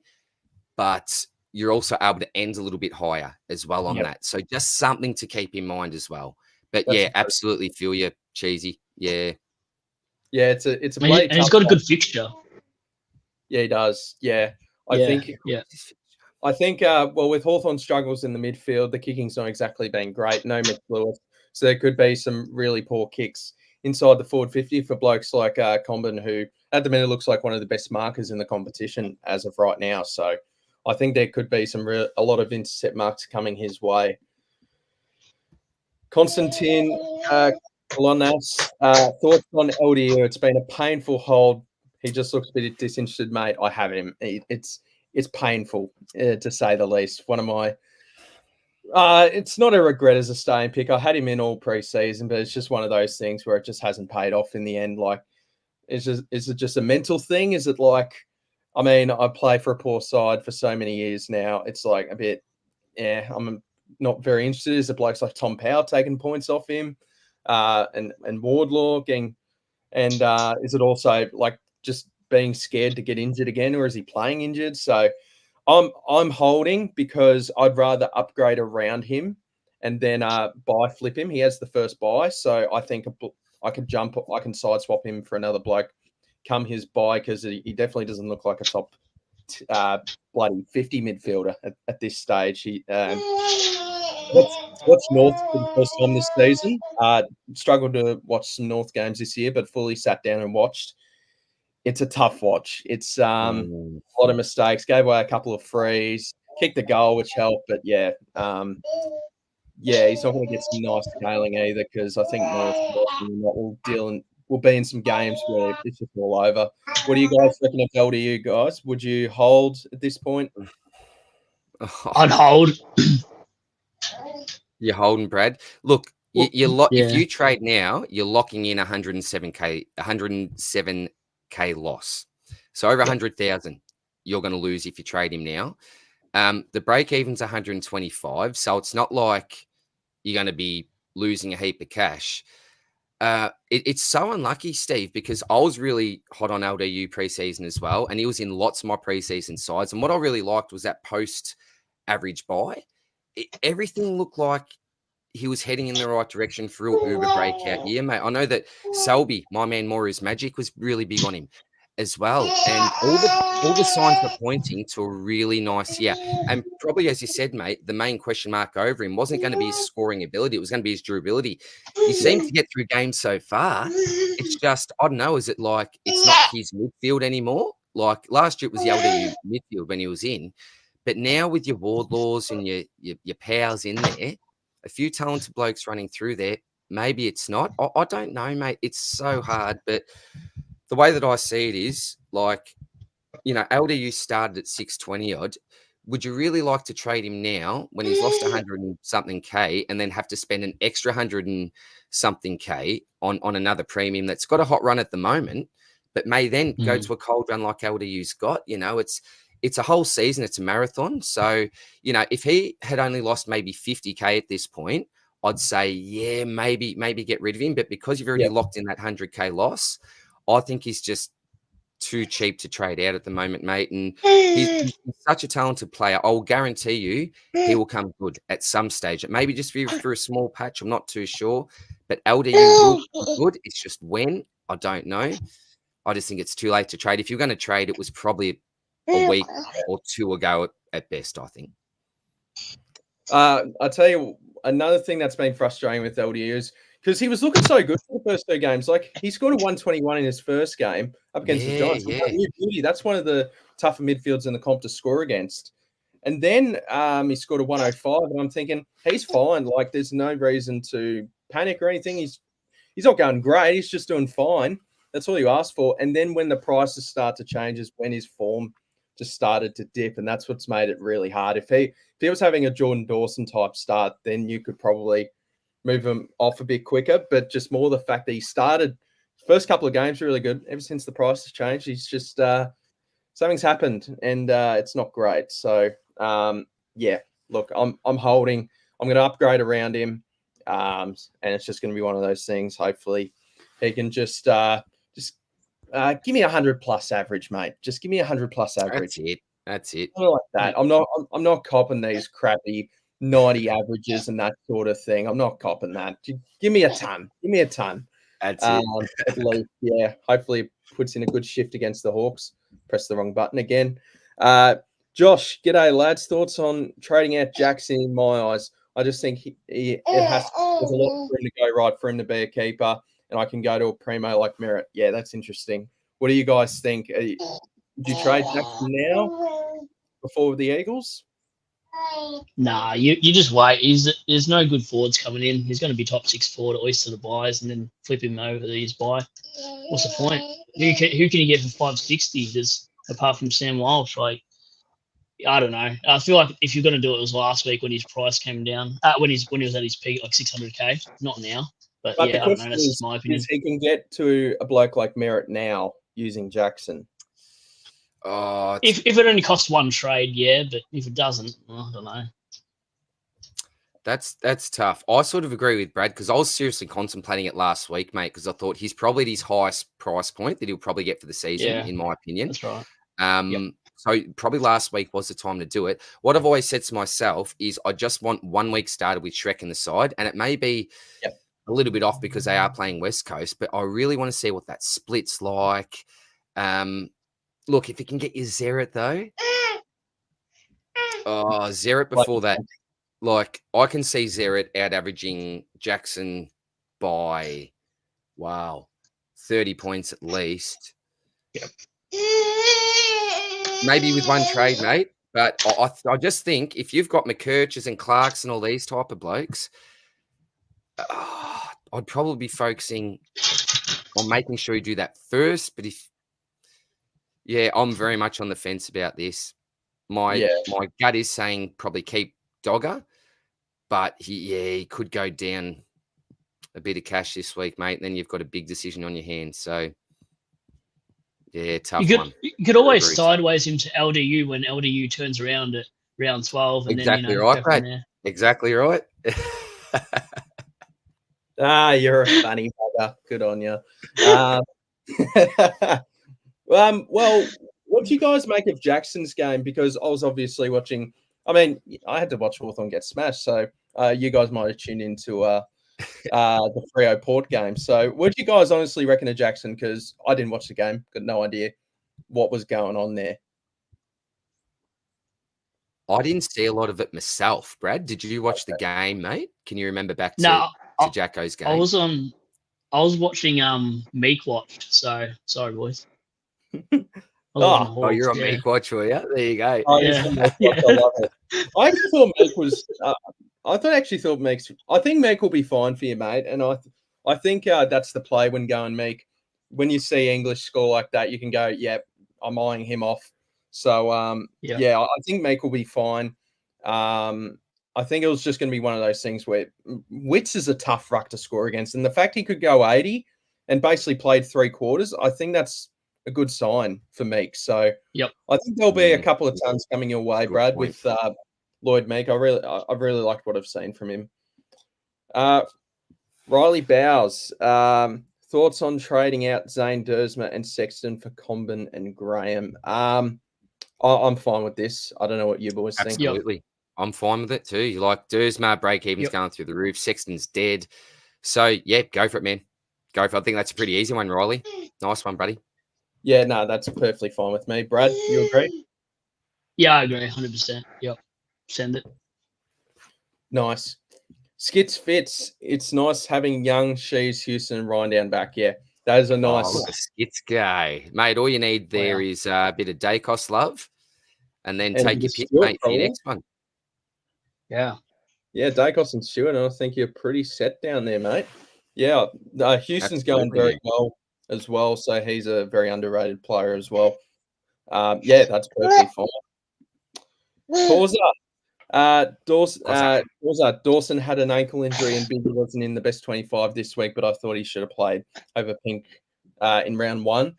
but you're also able to end a little bit higher as well on that. So just something to keep in mind as well. But absolutely feel you, Cheesy. Yeah. Yeah, it's a and he's got a good fixture. Yeah, he does. Yeah. I think with Hawthorn's struggles in the midfield, the kicking's not exactly been great. No Mick Lewis. So there could be some really poor kicks inside the forward 50 for blokes like Comben, who at the minute looks like one of the best markers in the competition as of right now. So I think there could be a lot of intercept marks coming his way. Konstantin Kolonas, thoughts on LDU? It's been a painful hold. He just looks a bit disinterested, mate. I have him. It's painful, to say the least. One of my it's not a regret as a staying pick. I had him in all preseason, but it's just one of those things where it just hasn't paid off in the end. Like, is it just a mental thing? Is it like, I mean, I play for a poor side for so many years now. It's like a bit, yeah, I'm not very interested. Is it blokes like Tom Powell taking points off him, and Wardlaw getting, and is it also like just being scared to get injured again, or is he playing injured? So I'm holding because I'd rather upgrade around him and then buy flip him. He has the first buy, so I think I can side swap him for another bloke come his buy, because he definitely doesn't look like a top bloody 50 midfielder at this stage. He watched North for the first time this season. Struggled to watch some North games this year, but fully sat down and watched. It's a tough watch. It's a lot of mistakes. Gave away a couple of frees, kicked the goal, which helped. But yeah, he's not going to get some nice scaling either, because I think North will be in some games where it's just all over. What do you guys reckon of LDU, guys? Would you hold at this point? I'd hold. You're holding, Brad. Look, Yeah. if you trade now, you're locking in 107k loss. So over 100,000, you're going to lose if you trade him now. The break even's 125, so it's not like you're going to be losing a heap of cash. It's so unlucky, Steve, because I was really hot on LDU preseason as well, and he was in lots of my preseason sides. And what I really liked was that post-average buy. Everything looked like he was heading in the right direction for a uber breakout year, mate. I know that Selby, my man Mora's Magic, was really big on him as well. And all the signs were pointing to a really nice year. And probably, as you said, mate, the main question mark over him wasn't going to be his scoring ability. It was going to be his durability. He seemed to get through games so far. It's just, I don't know, is it like it's not his midfield anymore? Like last year it was the LDU midfield when he was in. But now with your Wardlaws and your Powers in there, a few talented blokes running through there, maybe it's not. I don't know, mate. It's so hard. But the way that I see it is like, you know, LDU started at 620 odd. Would you really like to trade him now when he's lost 100 and something K and then have to spend an extra 100 and something K on another premium that's got a hot run at the moment, but may then go to a cold run like LDU's got? You know, it's a whole season. It's a marathon. So, you know, if he had only lost maybe 50K at this point, I'd say, yeah, maybe get rid of him. But because you've already locked in that 100K loss, I think he's just too cheap to trade out at the moment, mate. And he's such a talented player. I'll guarantee you he will come good at some stage. Maybe just for a small patch. I'm not too sure. But LDU will come good. It's just when, I don't know. I just think it's too late to trade. If you're going to trade, it was probably a week or two ago at best, I think. I'll tell you another thing that's been frustrating with LDU is because he was looking so good for the first two games. Like, he scored a 121 in his first game up against the Giants. That's one of the tougher midfields in the comp to score against. And then he scored a 105, and I'm thinking, he's fine. Like, there's no reason to panic or anything. He's not going great. He's just doing fine. That's all you ask for. And then when the prices start to change is when his form just started to dip, and that's what's made it really hard. If he was having a Jordan Dawson type start, then you could probably move him off a bit quicker. But just more the fact that he started first couple of games really good. Ever since the price has changed, he's just something's happened, and it's not great. So look, I'm holding. I'm going to upgrade around him, and it's just going to be one of those things. Hopefully, he can just give me 100 plus average, mate. Just give me 100 plus average. That's it. I like that. I'm not copping these crappy 90 averages and that sort of thing. I'm not copping that. Give me a ton. Give me a ton. That's it. At least, yeah. Hopefully, it puts in a good shift against the Hawks. Press the wrong button again. Josh, g'day, lads. Thoughts on trading out Jackson? In my eyes, I just think there's a lot for him to go right for him to be a keeper. and I can go to a primo like Merritt. Yeah, that's interesting. What do you guys think? Would you trade Jackson now before the Eagles? Nah, you just wait. There's no good forwards coming in. He's going to be top 6 forward at least to the buys, and then flip him over to his buy. What's the point? Who can you get for 560? There's apart from Sam Walsh, like I don't know. I feel like if you're going to do it, it was last week when his price came down. When he was at his peak, like 600k. Not now, but But yeah, the I don't know. question That's just my opinion. is he can get to a bloke like Merritt now using Jackson. If it only costs one trade, yeah, but if it doesn't, well, I don't know. That's tough. I sort of agree with Brad because I was seriously contemplating it last week, mate, because I thought he's probably at his highest price point that he'll probably get for the season, in my opinion. That's right. So probably last week was the time to do it. What I've always said to myself is I just want 1 week started with Shrek in the side, and it may be a little bit off because they are playing West Coast, but I really want to see what that split's like. Look, if you can get your Zeret though, Zeret before that, like I can see Zeret out averaging Jackson by 30 points at least. Yep. Maybe with one trade, mate. But I just think if you've got McKerches and Clarks and all these type of blokes, I'd probably be focusing on making sure you do that first. But I'm very much on the fence about this. My gut is saying probably keep Dogger, but he could go down a bit of cash this week, mate. And then you've got a big decision on your hands. So, yeah, tough one. You could always sideways him to LDU when LDU turns around at round 12. And exactly then, right, mate. Exactly right. You're a funny bugger. Good on you. Well, what do you guys make of Jackson's game? Because I was obviously watching. I mean, I had to watch Hawthorn get smashed, so you guys might have tuned into the Freo Port game. So, what do you guys honestly reckon of Jackson? Because I didn't watch the game, got no idea what was going on there. I didn't see a lot of it myself. Brad, did you watch the game, mate? Can you remember back to Jacko's game? I was watching Meek Watch. So sorry, boys. You're on Meek Watch, were you? There you go. I love it. I actually thought Meek was. I think Meek will be fine for you, mate. And I think that's the play when going Meek. When you see English score like that, you can go, "Yep, I'm eyeing him off." So I think Meek will be fine. I think it was just going to be one of those things where Witts is a tough ruck to score against, and the fact he could go 80 and basically played 3 quarters, I think that's a good sign for Meek. So I think there'll be a couple of tons coming your way, Brad, with Lloyd Meek. I really liked what I've seen from him. Riley Bowes, thoughts on trading out Zane Dersma and Sexton for Comben and Graham? I'm fine with this. I don't know what you boys think. Absolutely. I'm fine with it too. You like Dersma, break-even's going through the roof. Sexton's dead. So, go for it, man. Go for it. I think that's a pretty easy one, Riley. Nice one, buddy. Yeah, no, that's perfectly fine with me. Brad, you agree? Yeah, I agree, 100%. Yep, send it. Nice. Skits Fits. It's nice having Young, Shees, Houston, and Ryan down back. Yeah, that is a nice. Look at Skits guy. Mate, all you need there is a bit of Dacos love and then take your pick, mate, for your next one. Yeah. Yeah, Dacos and Stewart, and I think you're pretty set down there, mate. Yeah, Houston's going very well as well, so he's a very underrated player as well. That's perfectly fine. Dawson had an ankle injury and Biggie wasn't in the best 25 this week, but I thought he should have played over Pink in round 1.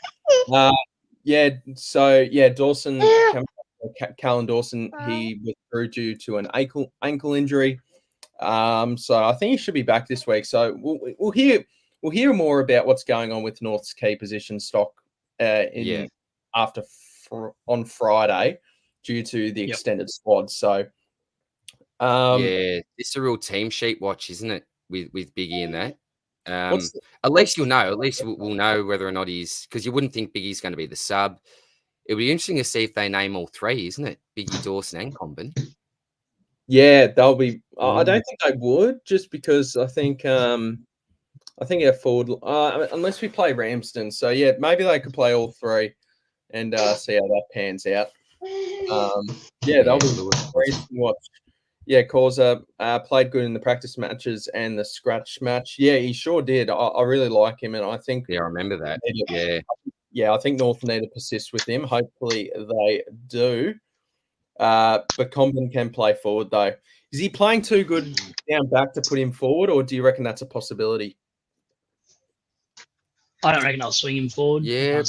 Dawson, Callan Dawson, he withdrew due to an ankle injury. So I think he should be back this week. So we'll hear more about what's going on with North's key position stock on Friday due to the extended squad. So this is a real team sheet watch, isn't it? With Biggie in that. At least you'll know. At least we'll know whether or not he's, because you wouldn't think Biggie's going to be the sub. It'll be interesting to see if they name all 3, isn't it? Biggie, Dawson, and Comben. Yeah, they'll be. I don't think they would, just because I think I think our forward, unless we play Ramsden. So yeah, maybe they could play all three and see how that pans out. Yeah, that'll be very interesting to watch. Yeah, Causa played good in the practice matches and the scratch match. Yeah, he sure did. I really like him, and I think Yeah, I remember that. Yeah, I think North need to persist with him. Hopefully they do. But Comben can play forward though. Is he playing too good down back to put him forward, or do you reckon that's a possibility? I don't reckon I'll swing him forward. Yeah,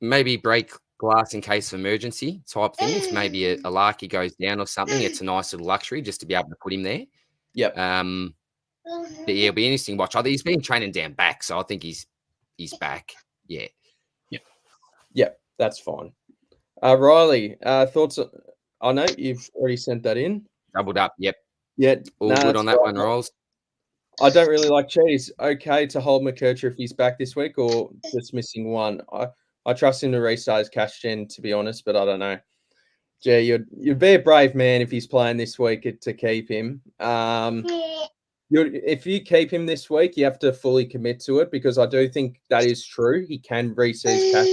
maybe break glass in case of emergency type thing. If maybe a Larky goes down or something, it's a nice little luxury just to be able to put him there. Yep. But yeah, it'll be interesting to watch. He's been training down back, so I think he's back. Yeah. Yep, that's fine. Riley, thoughts? I know you've already sent that in. Doubled up. Yep. Yeah. All good on that one, Rolls. I don't really like Cheese. Okay to hold McKercher if he's back this week, or just missing one. I trust him to restart his cash gen, to be honest, but I don't know. Gee, you'd be a brave man if he's playing this week to keep him. If you keep him this week, you have to fully commit to it, because I do think that is true. He can reset his cash,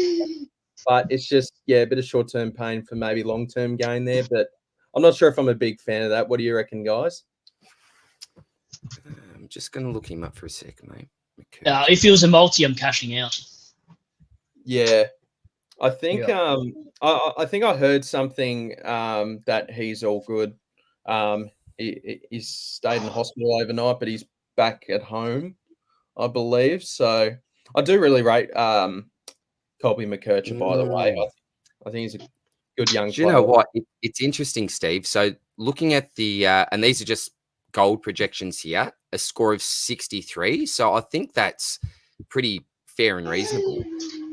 but it's just a bit of short-term pain for maybe long-term gain there. But I'm not sure if I'm a big fan of that. What do you reckon, guys? I'm just going to look him up for a second, mate. If he was a multi, I'm cashing out. Yeah, I think I think I heard something that he's all good. He's stayed in hospital overnight, but he's back at home, I believe. So I do really rate Colby McKercher, by the way. I think he's a good young player. You know what? It's interesting, Steve. So looking at the and these are just gold projections here, a score of 63. So I think that's pretty fair and reasonable.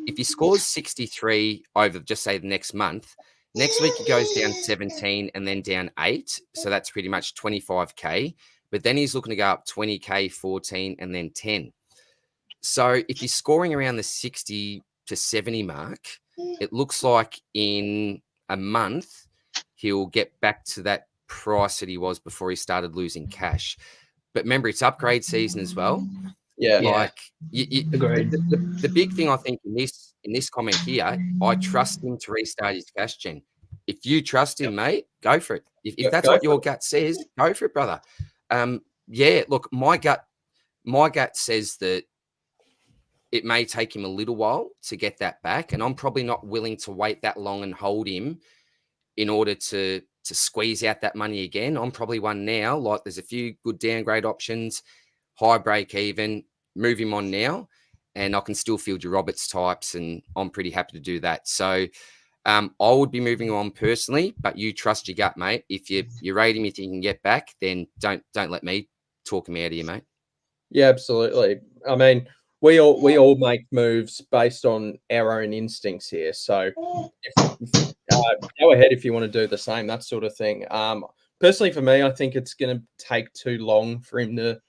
If he scores 63 over, just say, the next month, next week he goes down 17 and then down 8. So that's pretty much 25K. But then he's looking to go up 20K, 14, and then 10. So if he's scoring around the 60 to 70 mark, it looks like in a month he'll get back to that price that he was before he started losing cash. But remember, it's upgrade season as well. Yeah, like the big thing I think in this comment here, I trust him to restart his cash gen. If you trust him, mate, go for it. If that's what your gut says, go for it, brother. Yeah, look, my gut says that it may take him a little while to get that back, and I'm probably not willing to wait that long and hold him in order to squeeze out that money again. I'm probably one now, like there's a few good downgrade options, high break even, move him on now, and I can still field your Roberts types, and I'm pretty happy to do that. So I would be moving on personally, but you trust your gut, mate. If you rate him, if you can get back, then don't let me talk him out of you, mate. Yeah, absolutely. I mean, we all make moves based on our own instincts here. So go ahead if you want to do the same, that sort of thing. Personally, for me, I think it's going to take too long for him to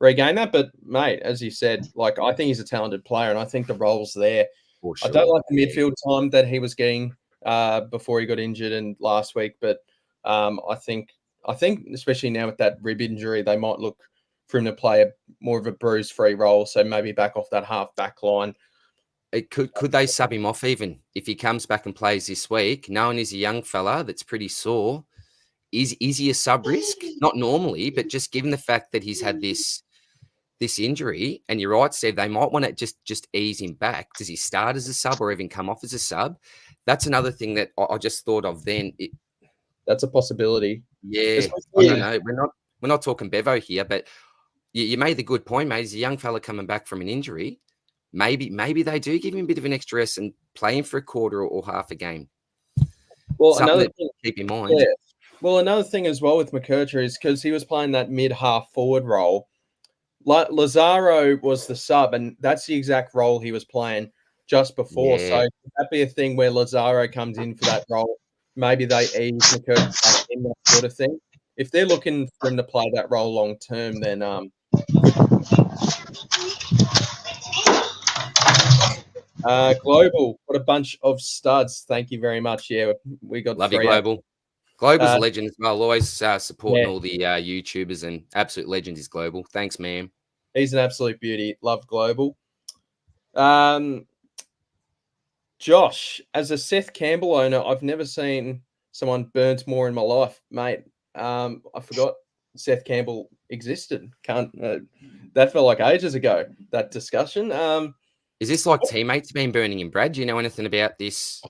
regain that. But, mate, as you said, like, I think he's a talented player, and I think the role's there. For sure. I don't like the midfield time that he was getting before he got injured and last week. But I think especially now with that rib injury, they might look for him to play more of a bruise-free role, so maybe back off that half-back line. Could they sub him off even if he comes back and plays this week, knowing he's a young fella that's pretty sore? Is he a sub risk? Not normally, but just given the fact that he's had this injury, and you're right, Steve, they might want to just ease him back. Does he start as a sub or even come off as a sub? That's another thing that I just thought of then. That's a possibility. Yeah, I don't know. We're not talking Bevo here, but you made the good point, mate. He's a young fella coming back from an injury. Maybe they do give him a bit of an extra rest and play him for a quarter or half a game. Well, something another thing to keep in mind. Yeah. Well, another thing as well with McKercher is because he was playing that mid-half forward role. Lazaro was the sub, and that's the exact role he was playing just before. Yeah. So could that be a thing where Lazaro comes in for that role? Maybe they ease McKercher back in, that sort of thing. If they're looking for him to play that role long term, then Global, what a bunch of studs. Thank you very much. Yeah, we got Love three. you, Global. Global's a legend as well. Always supporting Yeah. all the YouTubers and absolute legend is Global. Thanks, ma'am. He's an absolute beauty. Love Global. Josh, as a Seth Campbell owner, I've never seen someone burnt more in my life, mate. I forgot Seth Campbell existed. That felt like ages ago, that discussion. Is this like teammates been burning in Brad? Do you know anything about this?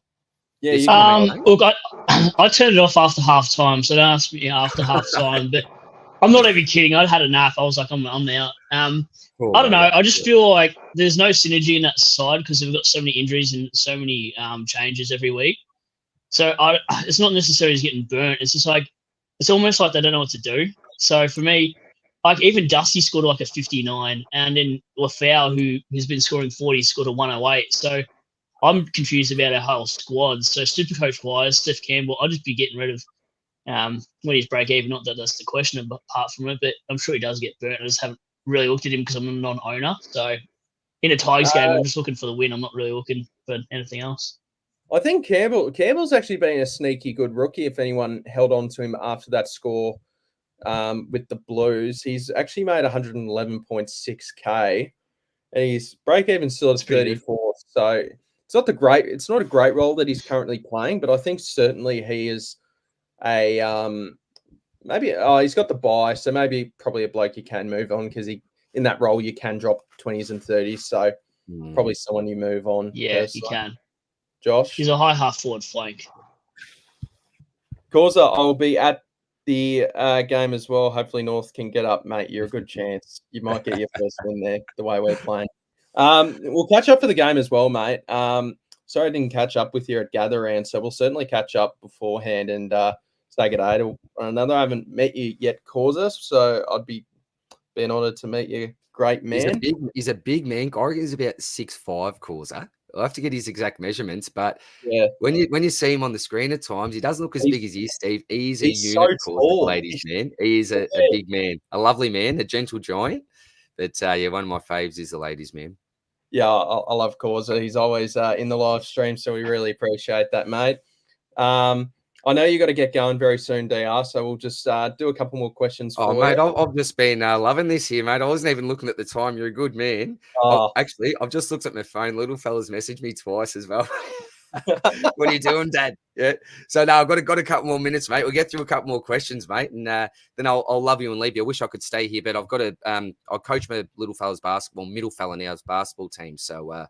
Yeah, this you comment, can. Look, I turned it off after half time, so don't ask me after half time. But I'm not even kidding. I had a nap. I was like, I'm out. Cool, I don't know. mate. I just feel like there's no synergy in that side because we've got so many injuries and so many changes every week. So it's not necessarily he's getting burnt. It's just like it's almost like they don't know what to do. So for me, like even Dusty scored like a 59, and then Lafau, who has been scoring 40, scored a 108. So I'm confused about our whole squad. So Supercoach wise, Steph Campbell, I'll just be getting rid of when he's break even. Not that that's the question apart from it, but I'm sure he does get burnt. I just haven't really looked at him because I'm a non-owner. So in a Tigers game, I'm just looking for the win. I'm not really looking for anything else. I think Campbell's actually been a sneaky good rookie. If anyone held on to him after that score with the Blues, he's actually made 111.6k, and his break even still at 34. So it's not a great role that he's currently playing, but I think certainly he is a maybe he's got the buy, so maybe probably a bloke you can move on because in that role you can drop 20s and 30s. So probably someone you move on. Yeah, personally. you can. Josh, He's a high half forward flank. Causa, I'll be at the game as well. Hopefully North can get up, mate. You're a good chance. You might get your first win there, the way we're playing. We'll catch up for the game as well, mate. Sorry I didn't catch up with you at Gather Round, so we'll certainly catch up beforehand and say good day to one another. I haven't met you yet, Causa, so I'd be honoured to meet you. Great man. He's a big man. I reckon he's about 6'5", Causa. I'll have to get his exact measurements, but yeah, when you see him on the screen at times, he doesn't look as big as you, Steve. He's a so unit, tall. ladies man. He is a big man, a lovely man, a gentle giant. But yeah, one of my faves is the ladies man. Yeah, I love Causa. He's always in the live stream, so we really appreciate that, mate. I know you got to get going very soon, DR. So we'll just do a couple more questions. Oh, mate, I've just been loving this here, mate. I wasn't even looking at the time. You're a good man. Actually, I've just looked at my phone. Little fella's messaged me twice as well. What are you doing, Dad? Yeah. So now I've got a couple more minutes, mate. We'll get through a couple more questions, mate, and then I'll love you and leave you. I wish I could stay here, but I've got to. I coach my little fella's middle fella now's basketball team. So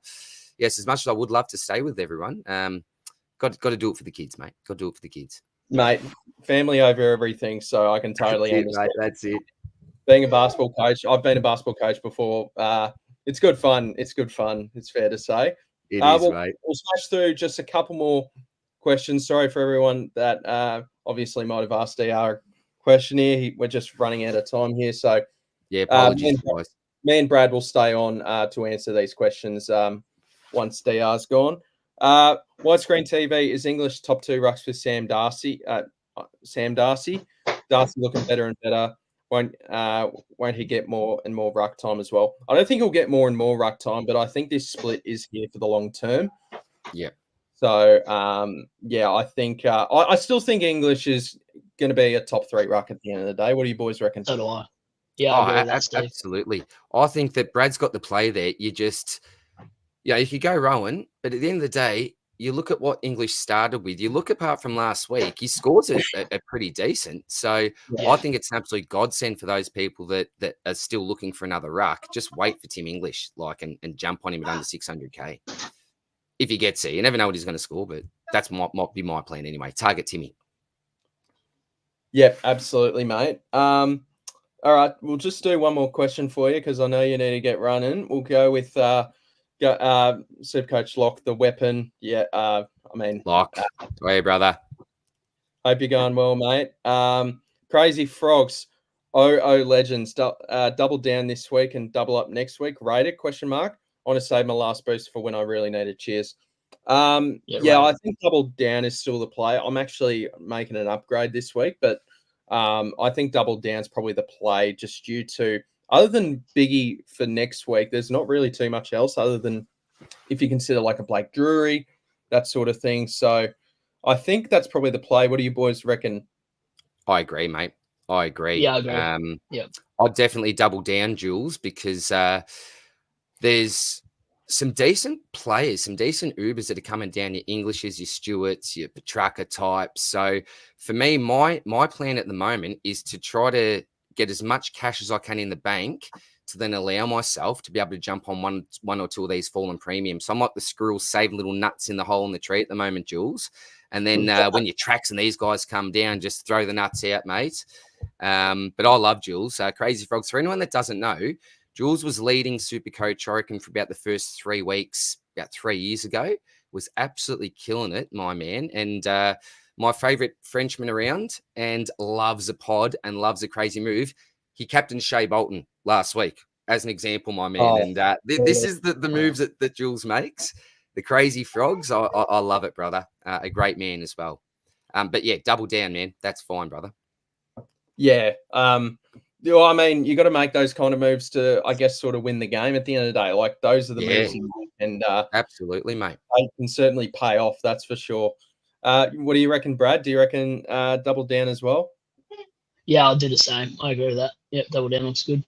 yes, as much as I would love to stay with everyone, got to do it for the kids, mate. Got to do it for the kids. Mate, family over everything, so I can totally understand. Mate, that's it. Being a basketball coach, I've been a basketball coach before. It's good fun. It's good fun. It's fair to say. It is, mate. We'll smash through just a couple more questions. Sorry for everyone that obviously might have asked DR a question here. We're just running out of time here, so yeah, apologies, guys. Me and Brad will stay on to answer these questions once DR's gone. Widescreen TV is English top 2 rucks for Sam Darcy. Darcy looking better and better. Won't he get more and more ruck time as well? I don't think he'll get more and more ruck time, but I think this split is here for the long term. Yeah. So yeah, I think I still think English is going to be a top 3 ruck at the end of the day. What do you boys reckon? So do I. Yeah, I agree with that, Steve. Absolutely. I think that Brad's got the play there. You could go Rowan, but at the end of the day, you look at what English started with. You look apart from last week, his scores are pretty decent. So yeah. I think it's an absolute godsend for those people that are still looking for another ruck. Just wait for Tim English, and jump on him at under 600k. If he gets there, you never know what he's going to score, but that's might be my plan anyway. Target Timmy. Yep, absolutely, mate. All right, we'll just do one more question for you because I know you need to get running. We'll go with Supercoach Lock, the weapon. Yeah, Lock. Hey, brother. Hope you're going well, mate. Crazy Frogs, Legends, double down this week and double up next week. Rated ? I want to save my last boost for when I really need it. Cheers. I think double down is still the play. I'm actually making an upgrade this week, but I think double down's probably the play just due to, other than Biggie for next week, there's not really too much else other than if you consider like a Blake Drury, that sort of thing. So I think that's probably the play. What do you boys reckon? I agree, mate. I agree. Yeah, I agree. Yep. I'll definitely double down, Jules, because there's some decent players, some decent Ubers that are coming down, your Englishes, your Stewarts, your Petrarca types. So for me, my plan at the moment is to try to get as much cash as I can in the bank to then allow myself to be able to jump on one or two of these fallen premiums. So I'm like the squirrel saving little nuts in the hole in the tree at the moment, Jules. And then when your tracks and these guys come down, just throw the nuts out, mate. But I love Jules. Crazy Frogs. For anyone that doesn't know, Jules was leading SuperCoach, I reckon, for about the first 3 weeks, about 3 years ago. Was absolutely killing it, my man. And my favourite Frenchman around, and loves a pod and loves a crazy move. He captained Shea Bolton last week, as an example, my man. Oh, and this is the moves that Jules makes. The Crazy Frogs. I love it, brother. A great man as well. But yeah, double down, man. That's fine, brother. Yeah. I mean, you got to make those kind of moves to, I guess, sort of win the game at the end of the day. Like, those are the moves you make, and absolutely, mate. They can certainly pay off, that's for sure. What do you reckon, Brad? Do you reckon double down as well? Yeah, I'll do the same. I agree with that. Yep, double down looks good.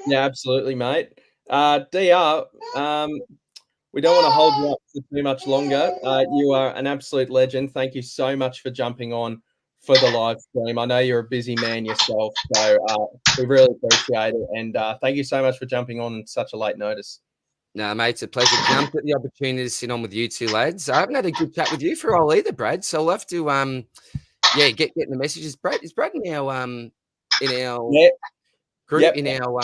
Yeah, absolutely, mate. DR, we don't want to hold you up for too much longer. You are an absolute legend. Thank you so much for jumping on for the live stream. I know you're a busy man yourself, so we really appreciate it. And thank you so much for jumping on such a late notice. No, mate, it's a pleasure. Jumped at the opportunity to sit on with you two lads. I haven't had a good chat with you for a while either, Brad. So I'll have to get the messages. Brad, is Brad in our group, Yep. in our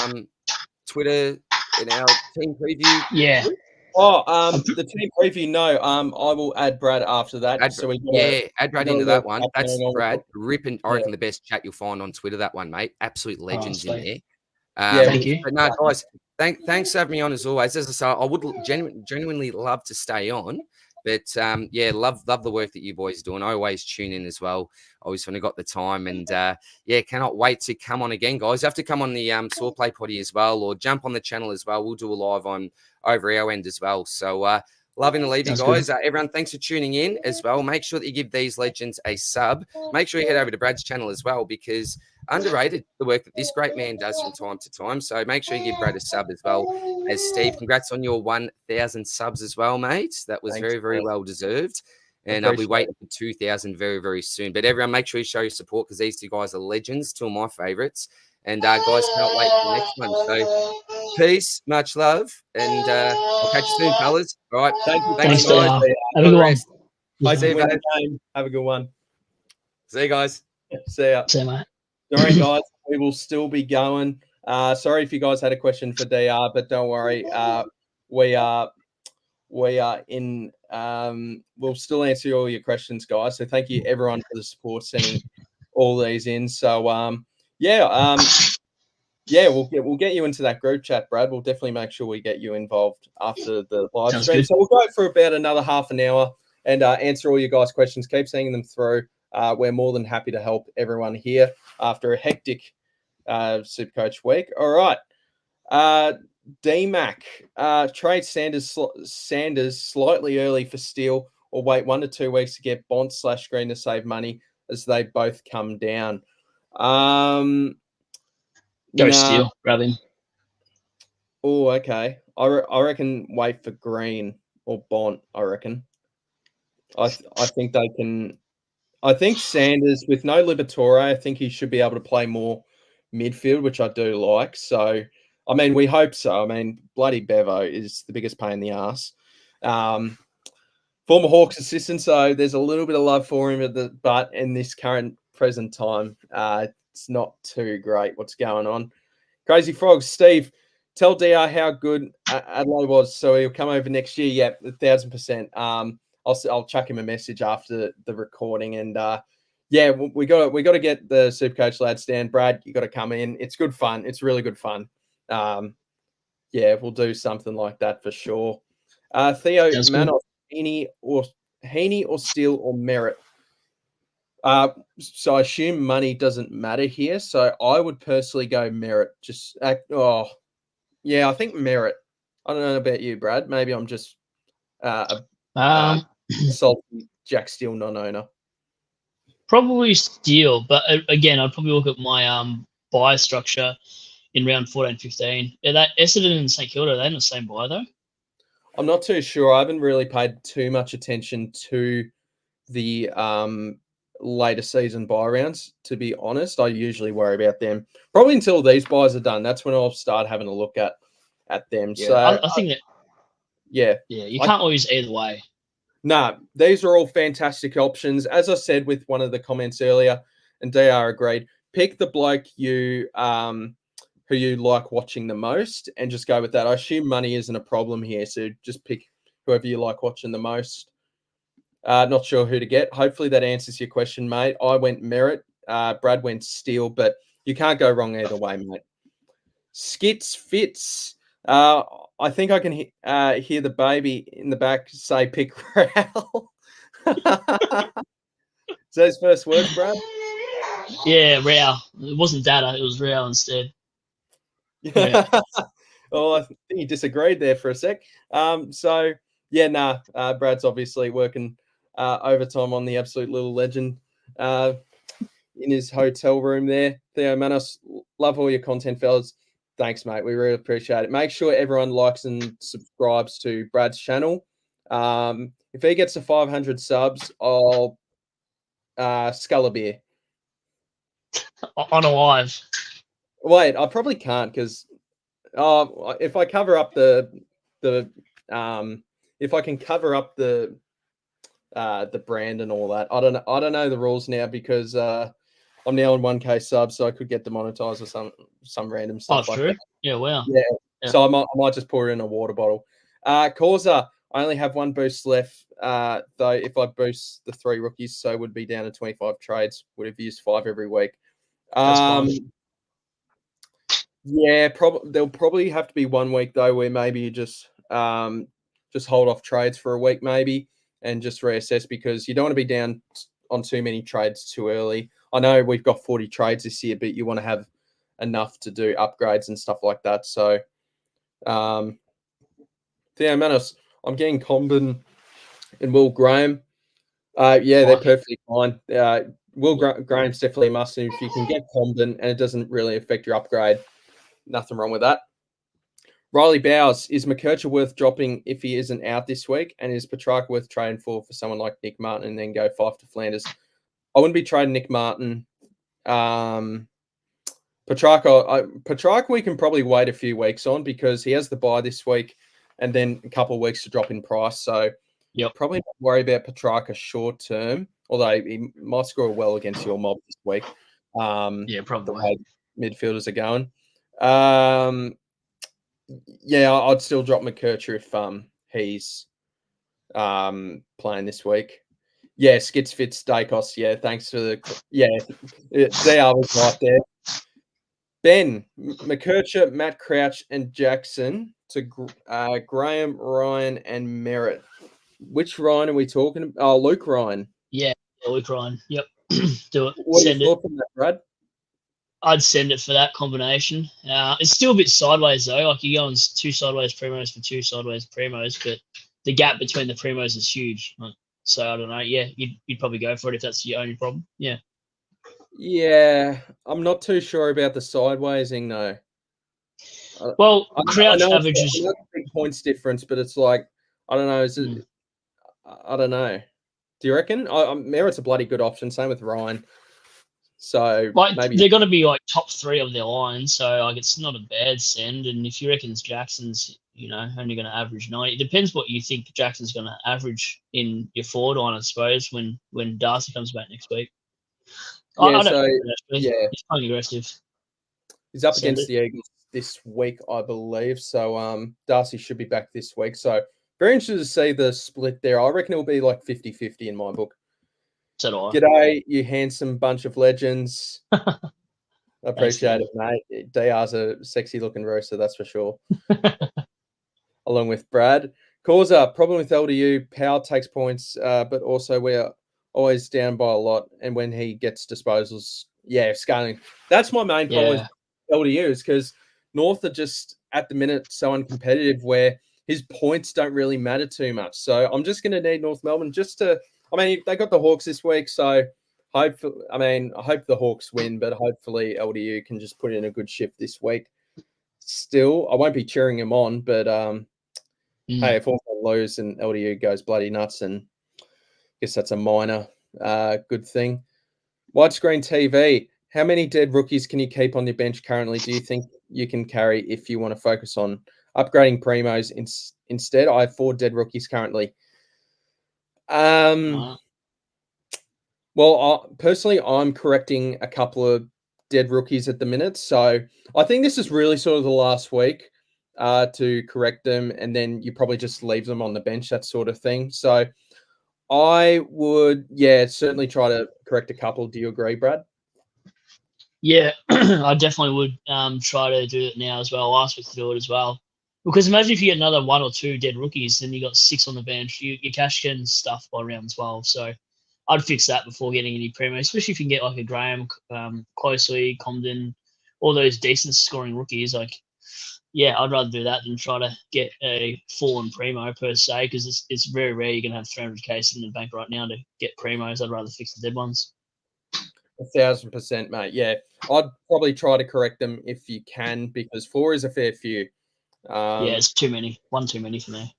Twitter, in our team preview? Yeah. Group? Oh, the team preview. No, I will add Brad after that. Add Brad into that one. That's Brad. Ripping, I reckon, the best chat you'll find on Twitter. That one, mate. Absolute legends in there. Thank you. But no, guys, thanks for having me on as always. As I say, I would genuinely love to stay on. But love the work that you boys do, and I always tune in as well. Always when I got the time, and cannot wait to come on again, guys. You have to come on the Saw Play Potty as well, or jump on the channel as well. We'll do a live on over our end as well. So loving to leave you guys. Everyone, thanks for tuning in as well. Make sure that you give these legends a sub. Make sure you head over to Brad's channel as well, because underrated the work that this great man does from time to time. So make sure you give Brad a sub as well as Steve. Congrats on your 1,000 subs as well, mate. That was very, very well deserved. And I'll be waiting for 2,000 very, very soon. But everyone, make sure you show your support, because these two guys are legends, two of my favorites. And guys, can't wait for the next one. So peace, much love, and I'll catch you soon, fellas. All right. Thanks, guys. Have a good one. See you, mate. Have a good one. See you guys. See ya. See you, mate. Sorry, guys, we will still be going. Sorry if you guys had a question for DR, but don't worry. We are in. We'll still answer all your questions, guys. So thank you everyone for the support, sending all these in. So we'll get you into that group chat, Brad. We'll definitely make sure we get you involved after the live stream. So we'll go for about another half an hour and answer all your guys' questions. Keep sending them through. We're more than happy to help everyone here after a hectic SuperCoach week. All right. DMAC, trade Sanders slightly early for Steele, or wait 1 to 2 weeks to get Bont/Green to save money as they both come down. Go Steele, grab him. Oh, okay. I reckon wait for Green or Bont, I reckon. I think they can. I think Sanders, with no Liberatore, I think he should be able to play more midfield, which I do like. So, I mean, we hope so. I mean, bloody Bevo is the biggest pain in the ass. Former Hawks assistant, so there's a little bit of love for him, but in this current present time, it's not too great what's going on. Crazy Frogs, Steve, tell DR how good Adelaide was, so he'll come over next year. Yeah, 1,000%. I'll chuck him a message after the recording, and we got to get the SuperCoach lads down. Brad, you got to come in. It's good fun. It's really good fun. We'll do something like that for sure. Theo Manos, Heaney or Steele or Merritt. So I assume money doesn't matter here. So I would personally go Merritt. I think Merritt. I don't know about you, Brad. Maybe I'm just salty Jack Steele non-owner? Probably Steele, but again, I'd probably look at my buy structure in round 14, 15. Yeah, that Essendon and St Kilda, they're in the same buy though. I'm not too sure. I haven't really paid too much attention to the later season buy rounds, to be honest. I usually worry about them probably until these buys are done. That's when I'll start having a look at them. Yeah, So I think that. Yeah, you can't always either way. Nah, these are all fantastic options. As I said with one of the comments earlier, and DR agreed, pick the bloke who you like watching the most and just go with that. I assume money isn't a problem here, so just pick whoever you like watching the most. Not sure who to get. Hopefully that answers your question, mate. I went Merritt. Brad went Steele, but you can't go wrong either way, mate. Skits Fits. I think I can hear the baby in the back say pick Rowell. Is that his first words, Brad? Yeah, Rowell. It wasn't Dada, it was Rowell instead. Yeah. Oh, I think you disagreed there for a sec. Brad's obviously working overtime on the absolute little legend in his hotel room there. Theo Manos, love all your content, fellas. Thanks, mate. We really appreciate it. Make sure everyone likes and subscribes to Brad's channel. If he gets to 500 subs, I'll scull a beer. On a live. Wait, I probably can't because if I cover up if I can cover up the brand and all that, I don't know the rules now because I'm now on 1K subs, so I could get demonetized or some random stuff like that. Yeah, wow. Yeah. So I might just pour it in a water bottle. Causa, I only have one boost left. Though if I boost the 3 rookies, so would be down to 25 trades. Would have used 5 every week. That's fine. Yeah, there'll probably have to be 1 week though where maybe you just hold off trades for a week maybe and just reassess because you don't want to be down on too many trades too early. I know we've got 40 trades this year, but you want to have enough to do upgrades and stuff like that. So, Theo Manos, I'm getting Comben and Will Graham. They're perfectly fine. Will Graham's definitely a must. And if you can get Comben and it doesn't really affect your upgrade, nothing wrong with that. Riley Bowers, is McKercher worth dropping if he isn't out this week? And is Petrarca worth trading for someone like Nick Martin and then go 5 to Flanders? I wouldn't be trading Nick Martin. Petrarca we can probably wait a few weeks on because he has the bye this week and then a couple of weeks to drop in price. So probably not worry about Petrarca short term, although he might score well against your mob this week. Probably. The way midfielders are going. I'd still drop McKercher if he's playing this week. Yeah, Skits Fits Dacos. Yeah, thanks for the DR was right there. Ben, McKercher, Matt Crouch, and Jackson to Graham, Ryan, and Merritt. Which Ryan are we talking about? Oh, Luke Ryan. Yeah, Luke Ryan. Yep. Do it. What are your thoughts on that, Brad? I'd send it for that combination. It's still a bit sideways though. Like you're going 2 sideways primos for 2 sideways primos, but the gap between the primos is huge. So I don't know. Yeah, you'd probably go for it if that's your only problem. Yeah. Yeah, I'm not too sure about the sidewaysing though. Well, Crouch averages a big points difference, but it's like I don't know. Is it? I don't know. Do you reckon? Merritt's a bloody good option. Same with Ryan. So maybe they're going to be like top 3 of their line, so like it's not a bad send. And if you reckon Jackson's, only going to average 90, it depends what you think Jackson's going to average in your forward line, I suppose, when Darcy comes back next week. Yeah, he's playing aggressive. He's up against the Eagles this week, I believe. So Darcy should be back this week. So very interested to see the split there. I reckon it'll be like 50-50 in my book. So do I. G'day, you handsome bunch of legends. I appreciate it, mate. DR's a sexy looking rooster, that's for sure. Along with Brad. Causa, problem with LDU, Powell takes points, but also we're always down by a lot. And when he gets disposals, scaling. That's my main problem with LDU is because North are just at the minute so uncompetitive where his points don't really matter too much. So I'm just going to need North Melbourne just to I mean, they got the Hawks this week, so I hope the Hawks win, but hopefully LDU can just put in a good shift this week. Still, I won't be cheering them on, but hey, if Hawks lose and LDU goes bloody nuts, and I guess that's a minor good thing. Widescreen TV. How many dead rookies can you keep on your bench currently? Do you think you can carry if you want to focus on upgrading primos instead? I have 4 dead rookies currently. Well, personally, I'm correcting a couple of dead rookies at the minute. So I think this is really sort of the last week to correct them, and then you probably just leave them on the bench, that sort of thing. So I would, certainly try to correct a couple. Do you agree, Brad? Yeah, I definitely would try to do it now as well. I'll ask Vic to do it as well. Because imagine if you get another 1 or 2 dead rookies, then you got 6 on the bench. Your cash getting stuffed by round 12. So I'd fix that before getting any primo, especially if you can get like a Graham, Closely, Comden, all those decent scoring rookies. Like, yeah, I'd rather do that than try to get a fallen primo per se, because it's very rare you're going to have 300k sitting in the bank right now to get primos. I'd rather fix the dead ones. 1,000%, mate. Yeah, I'd probably try to correct them if you can, because 4 is a fair few. Yeah, it's too many. 1 too many for me.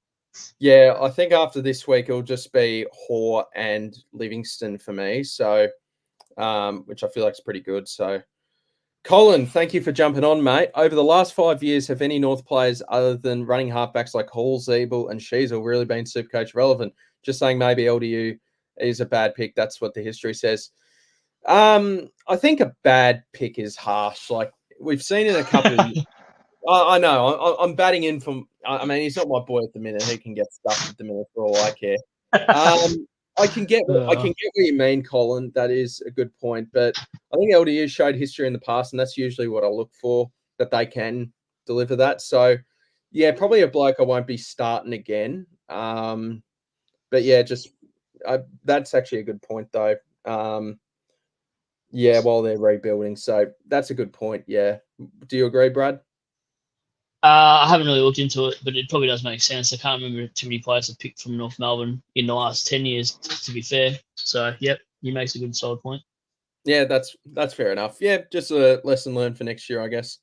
Yeah, I think after this week it'll just be Hoare and Livingston for me. So, which I feel like is pretty good. So, Colin, thank you for jumping on, mate. Over the last 5 years, have any North players other than running halfbacks like Hall, Zeeble, and Sheasel really been Supercoach relevant? Just saying, maybe LDU is a bad pick. That's what the history says. I think a bad pick is harsh. Like we've seen in a couple of. I know. I'm batting in from. I mean, he's not my boy at the minute. He can get stuffed at the minute for all I care. I can get what you mean, Colin. That is a good point. But I think LDU showed history in the past, and that's usually what I look for, that they can deliver that. So, yeah, probably a bloke I won't be starting again. But yeah, that's actually a good point though. Yeah, while they're rebuilding. So that's a good point. Yeah. Do you agree, Brad? I haven't really looked into it, but it probably does make sense. I can't remember too many players I've picked from North Melbourne in the last 10 years, to be fair. So, yep, he makes a good solid point. Yeah, that's fair enough. Yeah, just a lesson learned for next year, I guess.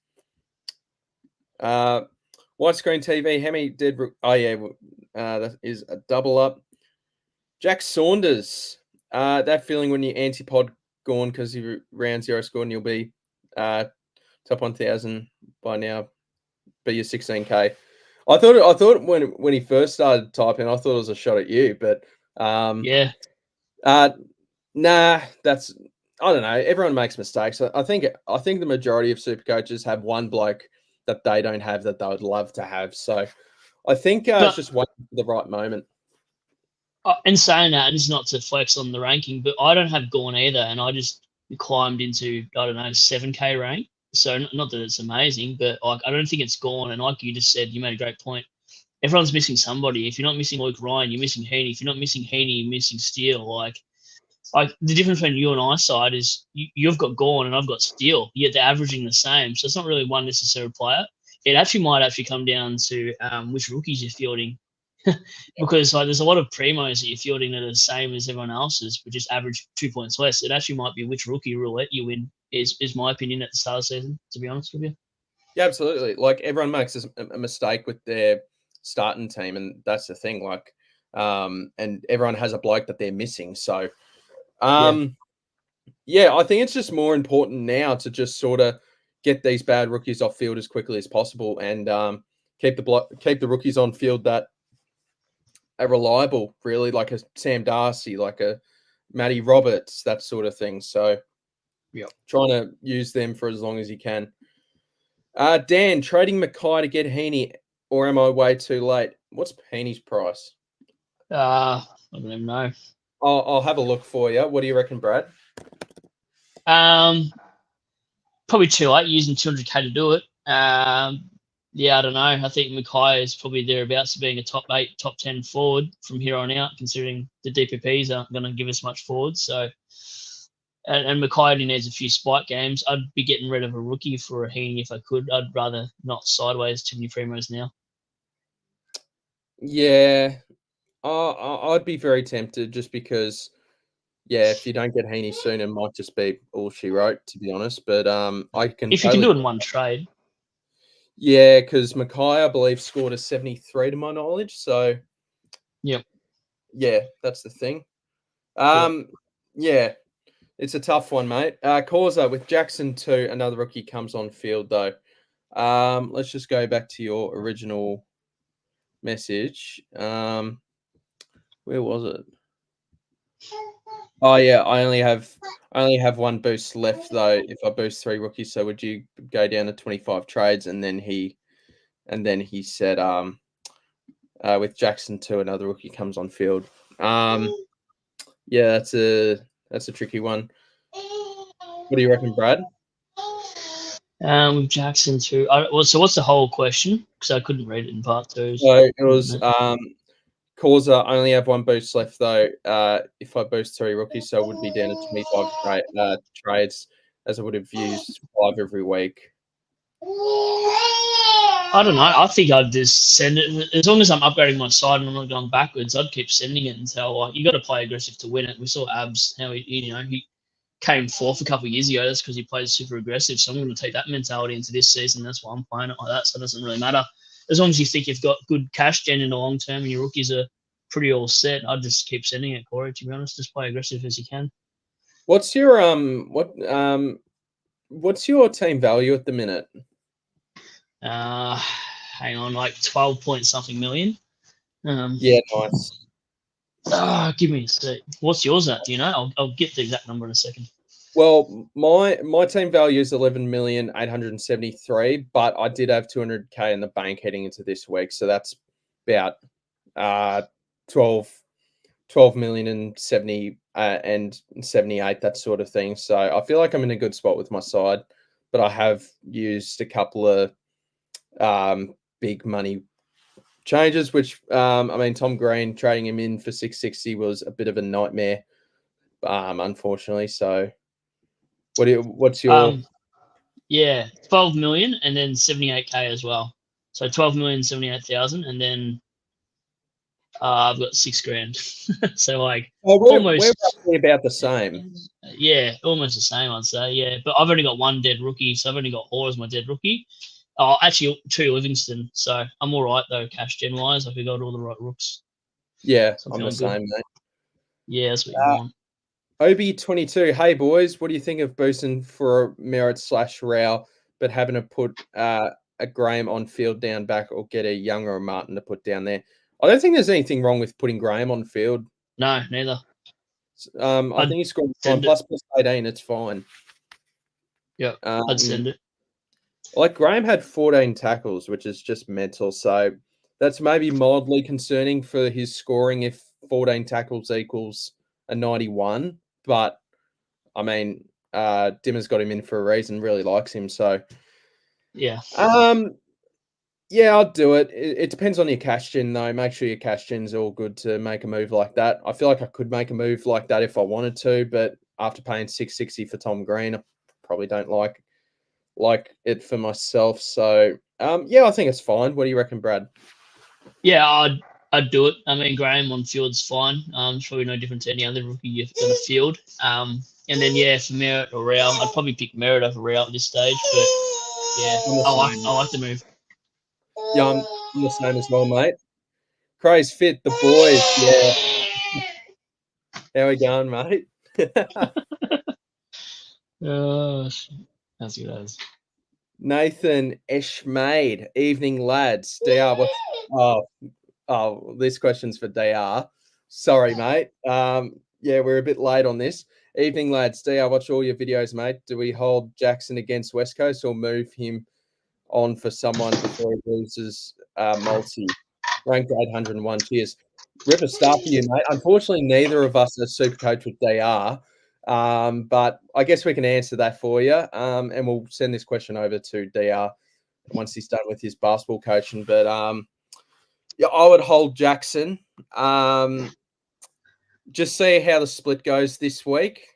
Widescreen TV, how many did... Oh, yeah, that is a double up. Jack Saunders, that feeling when you anti-pod gone because you round 0 scored and you'll be top 1,000 by now, but you're 16K. I thought when he first started typing, I thought it was a shot at you, but yeah. Nah, that's... I don't know. Everyone makes mistakes. I think the majority of super coaches have one bloke that they don't have that they would love to have. So I think it's just waiting for the right moment. In saying that, and it's not to flex on the ranking, but I don't have Gorn either, and I just climbed into, I don't know, 7K rank. So not that it's amazing, but like I don't think it's gone. And like you just said, you made a great point. Everyone's missing somebody. If you're not missing Luke Ryan, you're missing Heaney. If you're not missing Heaney, you're missing Steele. Like the difference between you and I side is you've got Gorn and I've got Steele, yet they're averaging the same. So it's not really one necessary player. It might come down to which rookies you're fielding. Because like there's a lot of primos that you're fielding that are the same as everyone else's, but just average 2 points less. It actually might be which rookie roulette you win, is my opinion at the start of the season, to be honest with you. Yeah, absolutely. Like everyone makes a mistake with their starting team, and that's the thing. Like, and everyone has a bloke that they're missing. So, yeah, I think it's just more important now to just sort of get these bad rookies off field as quickly as possible, and keep the rookies on field that are reliable, really, like a Sam Darcy, like a Matty Roberts, that sort of thing. So, yeah, trying to use them for as long as you can. Dan, trading Mackay to get Heaney, or am I way too late? What's Heaney's price? I don't even know. I'll have a look for you. What do you reckon, Brad? Probably too late, using 200k to do it. Yeah, I don't know. I think Mackay is probably thereabouts to being a top 8, top 10 forward from here on out, considering the DPPs aren't going to give us much forward. So, and Mackay only needs a few spike games. I'd be getting rid of a rookie for a Heaney if I could. I'd rather not sideways too many primos now. Yeah, I'd be very tempted just because, yeah, if you don't get Heaney soon, it might just be all she wrote, to be honest. But I can If you can totally, do it in one trade. yeah, because Mackay, I believe, scored a 73 to my knowledge. So Yep. yeah, that's the thing. Yep. Yeah, it's a tough one, mate. Causa with Jackson 2, another rookie comes on field though. Let's just go back to your original message. Where was it? Oh yeah, I only have one boost left though. If I boost 3 rookies, so would you go down to 25 trades? And then he said, with Jackson 2, another rookie comes on field. Yeah, that's a tricky one. What do you reckon, Brad? With Jackson too. So what's the whole question? Because I couldn't read it in part two. So it was Causa, I only have one boost left though. If I boost 3 rookies, so it would be down to 25 trades, as I would have used 5 every week. I don't know. I think I'd just send it as long as I'm upgrading my side and I'm not going backwards. I'd keep sending it until you got to play aggressive to win it. We saw Abs how he came fourth a couple of years ago. That's because he plays super aggressive. So I'm going to take that mentality into this season. That's why I'm playing it like that. So it doesn't really matter as long as you think you've got good cash gen in the long term and your rookies are pretty all set. I'd just keep sending it, Corey. To be honest, just play aggressive as you can. What's your what's your team value at the minute? Hang on, like 12 point something million. Yeah, nice. Give me a sec. What's yours at? Do you know? I'll get the exact number in a second. Well, my team value is 11,873,000, but I did have 200K in the bank heading into this week, so that's about 12 million and 78, that sort of thing. So I feel like I'm in a good spot with my side, but I have used a couple of big money changes, which I mean, Tom Green trading him in for 660 was a bit of a nightmare, unfortunately. So what's your 12 million and then 78K as well. So 12,078,000 and then I've got $6,000. So like we're almost roughly about the same. Yeah, almost the same, I'd say. Yeah, but I've only got one dead rookie, so I've only got Hoare as my dead rookie. Oh, actually, 2 Livingston, so I'm all right though, cash gen wise. I got all the right rooks. Yeah, So I'm the feeling same, mate. Yeah, that's what you want. OB22, hey boys, what do you think of boosting for Merritt / Rowell, but having to put a Graham on field down back or get a Young or a Martin to put down there? I don't think there's anything wrong with putting Graham on field. No, neither. I think he scored fine. Plus 18, it's fine. Yeah, I'd send it. Like Graham had 14 tackles, which is just mental. So that's maybe mildly concerning for his scoring if 14 tackles equals a 91. But I mean, Dimmer's got him in for a reason, really likes him. So yeah. Yeah, I'll do it. It depends on your cash gen, though. Make sure your cash gen's all good to make a move like that. I feel like I could make a move like that if I wanted to, but after paying 660 for Tom Green, I probably don't like it for myself. So, yeah, I think it's fine. What do you reckon, Brad? Yeah, I'd do it. I mean, Graham on field's fine. It's probably no different to any other rookie you've got a field. And then yeah, for Merritt or Rowell, I'd probably pick Merritt over Rowell at this stage. But yeah, I like the move. Yeah, I'm the same as well, mate. Craze fit the boys. Yeah. How we going, mate? That's good as. Nathan Eshmade. Evening, lads. DR, this question's for DR. Sorry, mate. Yeah, we're a bit late on this. Evening, lads. DR, watch all your videos, mate. Do we hold Jackson against West Coast or move him on for someone before he loses multi? Ranked 801. Cheers. Ripper start for you, mate. Unfortunately, neither of us are super coach with DR. But I guess we can answer that for you. And we'll send this question over to DR once he's done with his basketball coaching. But yeah, I would hold Jackson. Just see how the split goes this week.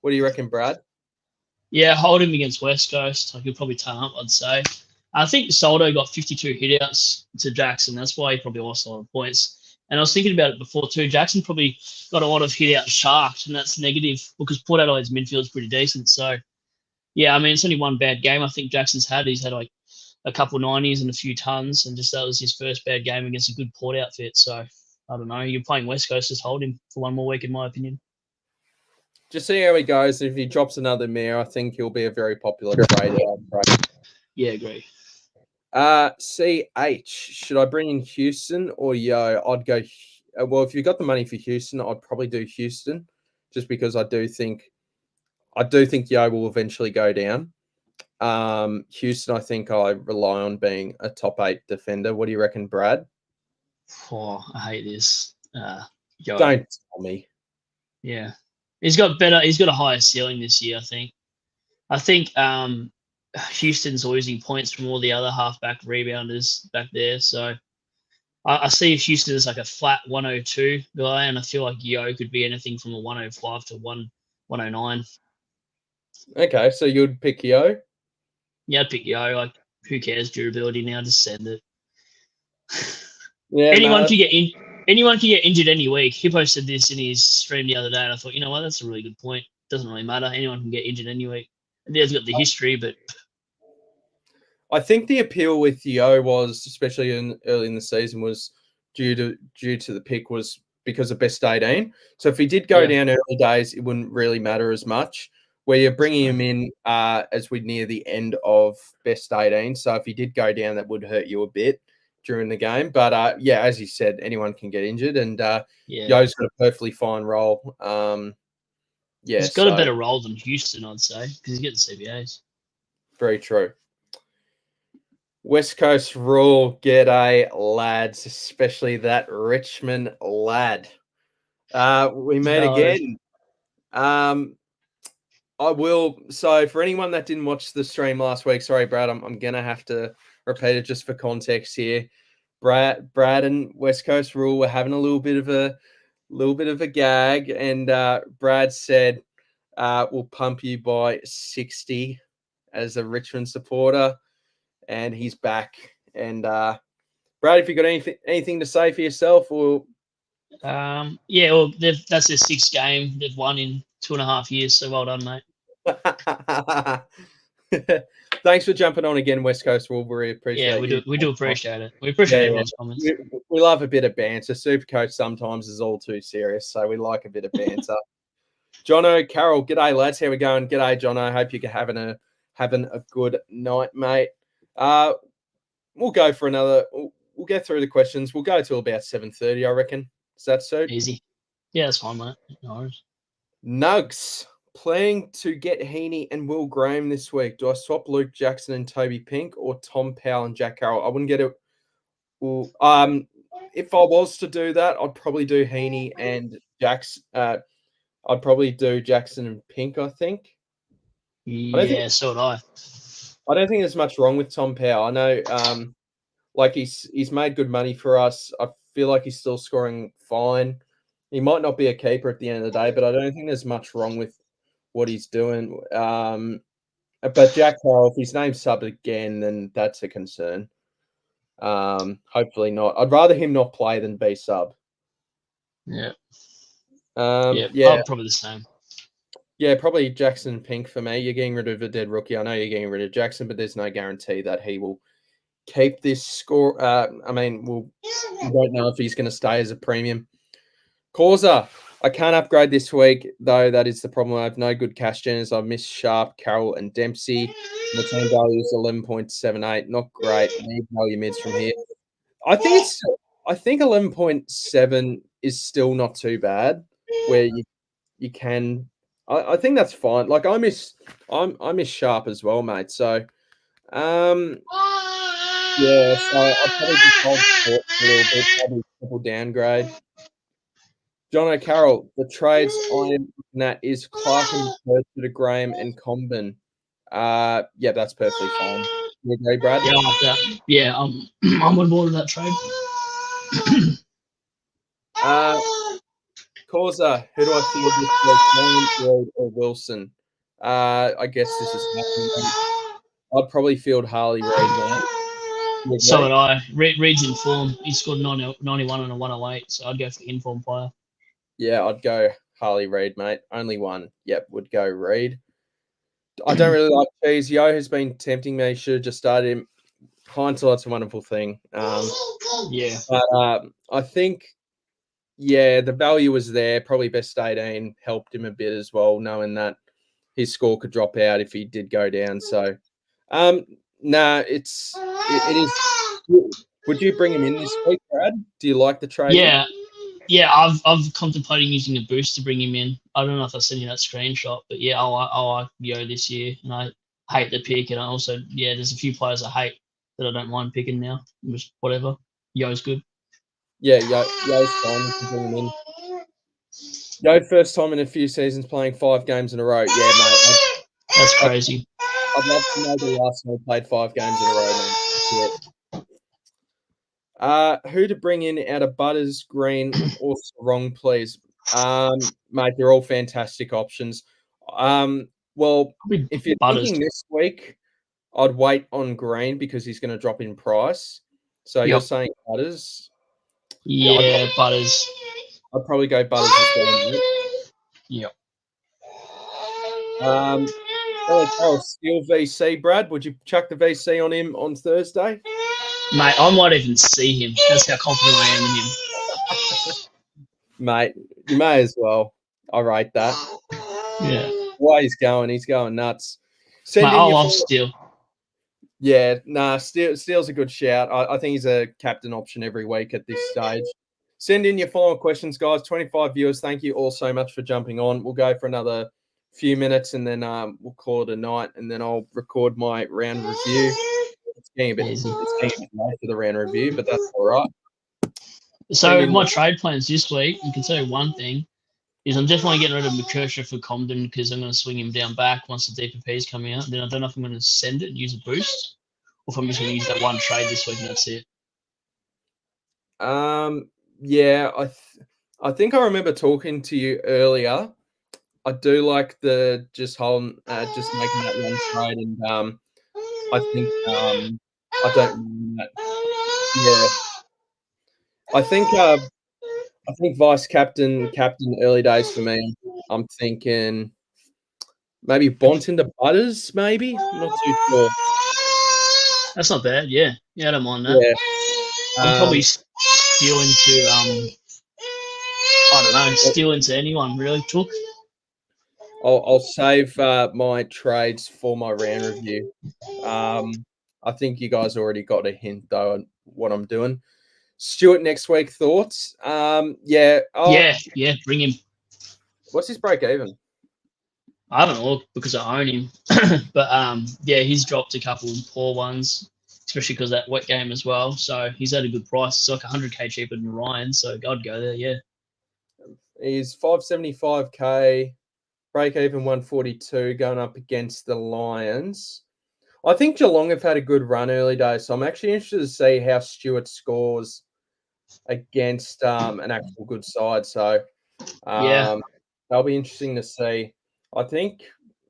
What do you reckon, Brad? Yeah, hold him against West Coast. I could probably turn up, I'd say. I think Soldo got 52 hitouts to Jackson. That's why he probably lost a lot of points. And I was thinking about it before too. Jackson probably got a lot of hit out sharked, and that's negative because Port Adelaide's midfield is pretty decent. So, yeah, I mean, it's only one bad game I think Jackson's had. He's had like a couple 90s and a few tons, and just that was his first bad game against a good Port outfit. So, I don't know. You're playing West Coast, just hold him for one more week, in my opinion. Just see how he goes. If he drops another mare, I think he'll be a very popular trade. Yeah, agree. CH, should I bring in Houston or Yo? I'd go. Well, if you got the money for Houston, I'd probably do Houston, just because I do think Yo will eventually go down. Houston, I think I rely on being a top 8 defender. What do you reckon, Brad? Oh, I hate this. Yo. Don't tell me. Yeah, he's got a higher ceiling this year. I think Houston's losing points from all the other halfback rebounders back there. So I see Houston as like a flat 102 guy, and I feel like Yo could be anything from a 105 to 109. Okay, so you'd pick Yo? Yeah, I'd pick Yo. Like, who cares durability now? Just send it. Yeah, anyone can get injured any week. Hippo said this in his stream the other day, and I thought, you know what, that's a really good point. Doesn't really matter. Anyone can get injured any week. There's got the history, but I think the appeal with Yo was, especially early in the season, was due to the pick was because of best 18. So if he did go down early days, it wouldn't really matter as much. Where you're bringing him in as we near the end of best 18. So if he did go down, that would hurt you a bit during the game. But yeah, as you said, anyone can get injured, and Yo's got a perfectly fine role. He's got a better role than Houston, I'd say, because he's getting CBAs. Very true. West Coast Rule, g'day, lads, especially that Richmond lad. We met again. I will. So for anyone that didn't watch the stream last week, sorry, Brad, I'm gonna have to repeat it just for context here. Brad and West Coast Rule were having a little bit of a gag, and Brad said, "We'll pump you by 60 as a Richmond supporter," and he's back. And Brad, if you got anything to say for yourself, or yeah, well, that's their 6th game they've won in 2.5 years. So well done, mate. Thanks for jumping on again, West Coast Rule. We appreciate it. Yeah, we do appreciate it. We appreciate everyone's comments. We love a bit of banter. SuperCoach sometimes is all too serious, so we like a bit of banter. Jono, Carol, g'day, lads. How we going? G'day, Jono. Hope you're having a good night, mate. We'll go for another. We'll get through the questions. We'll go till about 7:30, I reckon. Does that suit? Easy. Yeah, that's fine, mate. No worries. Nugs, planning to get Heaney and Will Graham this week. Do I swap Luke Jackson and Toby Pink, or Tom Powell and Jack Carroll? I wouldn't get it. Well, if I was to do that, I'd probably do Heaney and Jackson. I'd probably do Jackson and Pink, I think. Yeah, so would I. I don't think there's much wrong with Tom Powell. I know, like he's made good money for us. I feel like he's still scoring fine. He might not be a keeper at the end of the day, but I don't think there's much wrong with what he's doing. But Jack Carroll, if his name's subbed again, then that's a concern. Hopefully not. I'd rather him not play than be sub. Yeah. Yeah. Probably the same. Yeah, probably Jackson and Pink for me. You're getting rid of a dead rookie. I know you're getting rid of Jackson, but there's no guarantee that he will keep this score. I mean, we don't know if he's going to stay as a premium. Causa, I can't upgrade this week, though. That is the problem. I have no good cash gens. I've missed Sharp, Carroll, and Dempsey. My team value is 11.78. Not great. I need value mids from here. I think 11.7 is still not too bad. Where you can. I think that's fine. Like I miss Sharp as well, mate. So, yeah. So I'll probably just hold short a little bit. Probably triple downgrade. John O'Carroll, the trades I am looking at is Clark and to Graham and Comben. Yeah, that's perfectly fine. You agree, Brad? Yeah, I like that. Yeah, I'm on board with that trade. Causa, who do I field this week, or Wilson? I guess this is happening. I'd probably field Harley Reid, man. So would I. Reed's in form. He scored 91 and a 108, so I'd go for the informed player. Yeah, I'd go Harley Reid, mate. Only one. Yep, would go Reid. I don't really like Cheese. Yo has been tempting me. Should have just started him. Hindsight's a wonderful thing. Yeah. But I think, yeah, the value was there. Probably best 18 helped him a bit as well, knowing that his score could drop out if he did go down. So, it is. Would you bring him in this week, Brad? Do you like the trade? Yeah. I've contemplating using a boost to bring him in. I don't know if I sent you that screenshot, but yeah, I like Yo this year, and I hate the pick, and I also there's a few players I hate that I don't mind picking now. Just whatever. Yo's good. Yeah, Yo's fine. You can bring him in. Yo, first time in a few seasons playing 5 games in a row. Yeah, mate. That's crazy. I'd love to know the last time I played 5 games in a row, man. Who to bring in out of Butters, Green, or Sarong, please? Mate, they're all fantastic options. Well, if you're thinking this week, I'd wait on Green because he's going to drop in price. So you're saying Butters? Yeah, Butters. I'd probably go Butters as well. Yep. Steel VC, Brad. Would you chuck the VC on him on Thursday? Mate, I might even see him. That's how confident I am in him. Mate, you may as well. I rate that. Yeah. Why he's going nuts. I love Steel. Yeah, Steele's a good shout. I think he's a captain option every week at this stage. Send in your final questions, guys. 25 viewers. Thank you all so much for jumping on. We'll go for another few minutes and then we'll call it a night, and then I'll record my round review. It's getting a bit late for the round review, but that's all right. So my trade plans this week, you can say one thing, is I'm definitely getting rid of McKershaw for Comden because I'm going to swing him down back once the DPP is coming out. Then I don't know if I'm going to send it and use a boost, or if I'm just going to use that one trade this week and that's it. Yeah, I think I remember talking to you earlier. I do like the just making that one trade, and I think I don't mean that. Yeah, I think vice captain early days for me. I'm thinking maybe Bonton to Butters, maybe. I'm not too sure. That's not bad. Yeah, I don't mind that. Yeah. I'm probably stealing to I don't know, stealing to anyone really. Took. I'll save my trades for my round review. I think you guys already got a hint though on what I'm doing. Stuart, next week thoughts? Yeah, bring him. What's his break even? I haven't looked because I own him, but he's dropped a couple of poor ones, especially because that wet game as well. So he's at a good price. It's like 100k cheaper than Ryan, so I'd go there. Yeah, he's 575k. Break even 142 going up against the Lions. I think Geelong have had a good run early days, so I'm actually interested to see how Stewart scores against an actual good side. So that'll be interesting to see. I think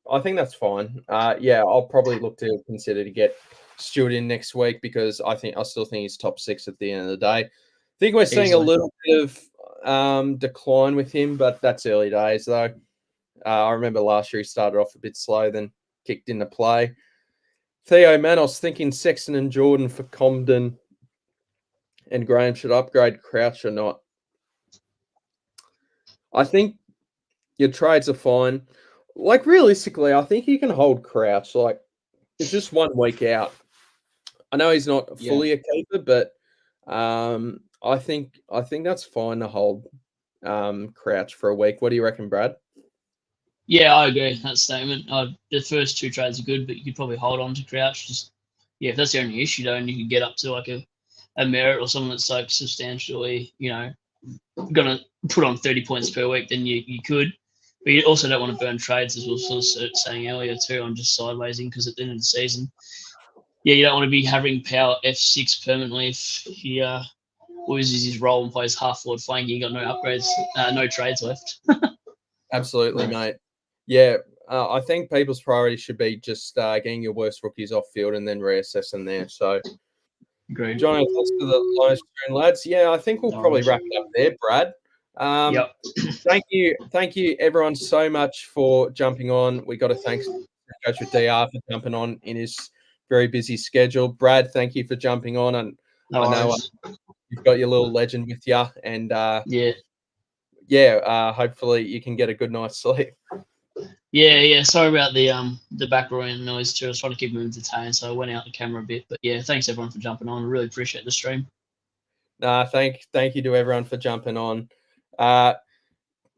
that's fine. I'll probably look to consider to get Stewart in next week because I still think he's top 6 at the end of the day. I think we're seeing a little bit of decline with him, but that's early days though. I remember last year he started off a bit slow, then kicked into play. Theo Manos thinking Sexton and Jordan for Comden and Graham should upgrade Crouch or not. I think your trades are fine. Like realistically, I think you can hold Crouch. Like it's just 1 week out. I know he's not fully a keeper, but I think that's fine to hold Crouch for a week. What do you reckon, Brad? Yeah, I agree with that statement. The first 2 trades are good, but you could probably hold on to Crouch. If that's the only issue, though, and you can get up to like a Merit or someone that's like substantially, going to put on 30 points per week, then you could. But you also don't want to burn trades, as we were sort of saying earlier too, on just sidewaysing because at the end of the season, you don't want to be having power F6 permanently if he loses his role and plays half forward flank. You got no upgrades, no trades left. Absolutely, mate. Yeah, I think people's priority should be just getting your worst rookies off field and then reassessing there. So, Agreed. Johnny, thanks for the live stream, lads. Yeah, I think we'll No probably worries. wrap it up there, Brad. Yep. Thank you, everyone, so much for jumping on. We got to thank Coach with DR for jumping on in his very busy schedule. Brad, thank you for jumping on, and No I know worries. you've got your little legend with you, and Yeah. hopefully you can get a good night's sleep. Yeah. Sorry about the background noise too. I was trying to keep them entertained, so I went out the camera a bit. But yeah, thanks everyone for jumping on. I really appreciate the stream. Thank you to everyone for jumping on.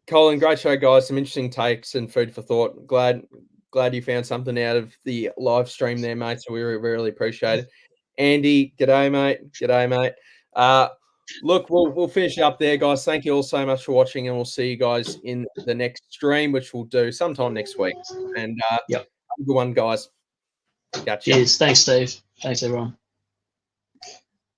Colin, great show, guys. Some interesting takes and food for thought. Glad you found something out of the live stream there, mate. So we really appreciate it. Andy, g'day, mate. Look, we'll finish up there, guys. Thank you all so much for watching, and we'll see you guys in the next stream, which we'll do sometime next week. And Yep. have a good one, guys. Catch ya. Cheers. Thanks, Steve. Thanks, everyone.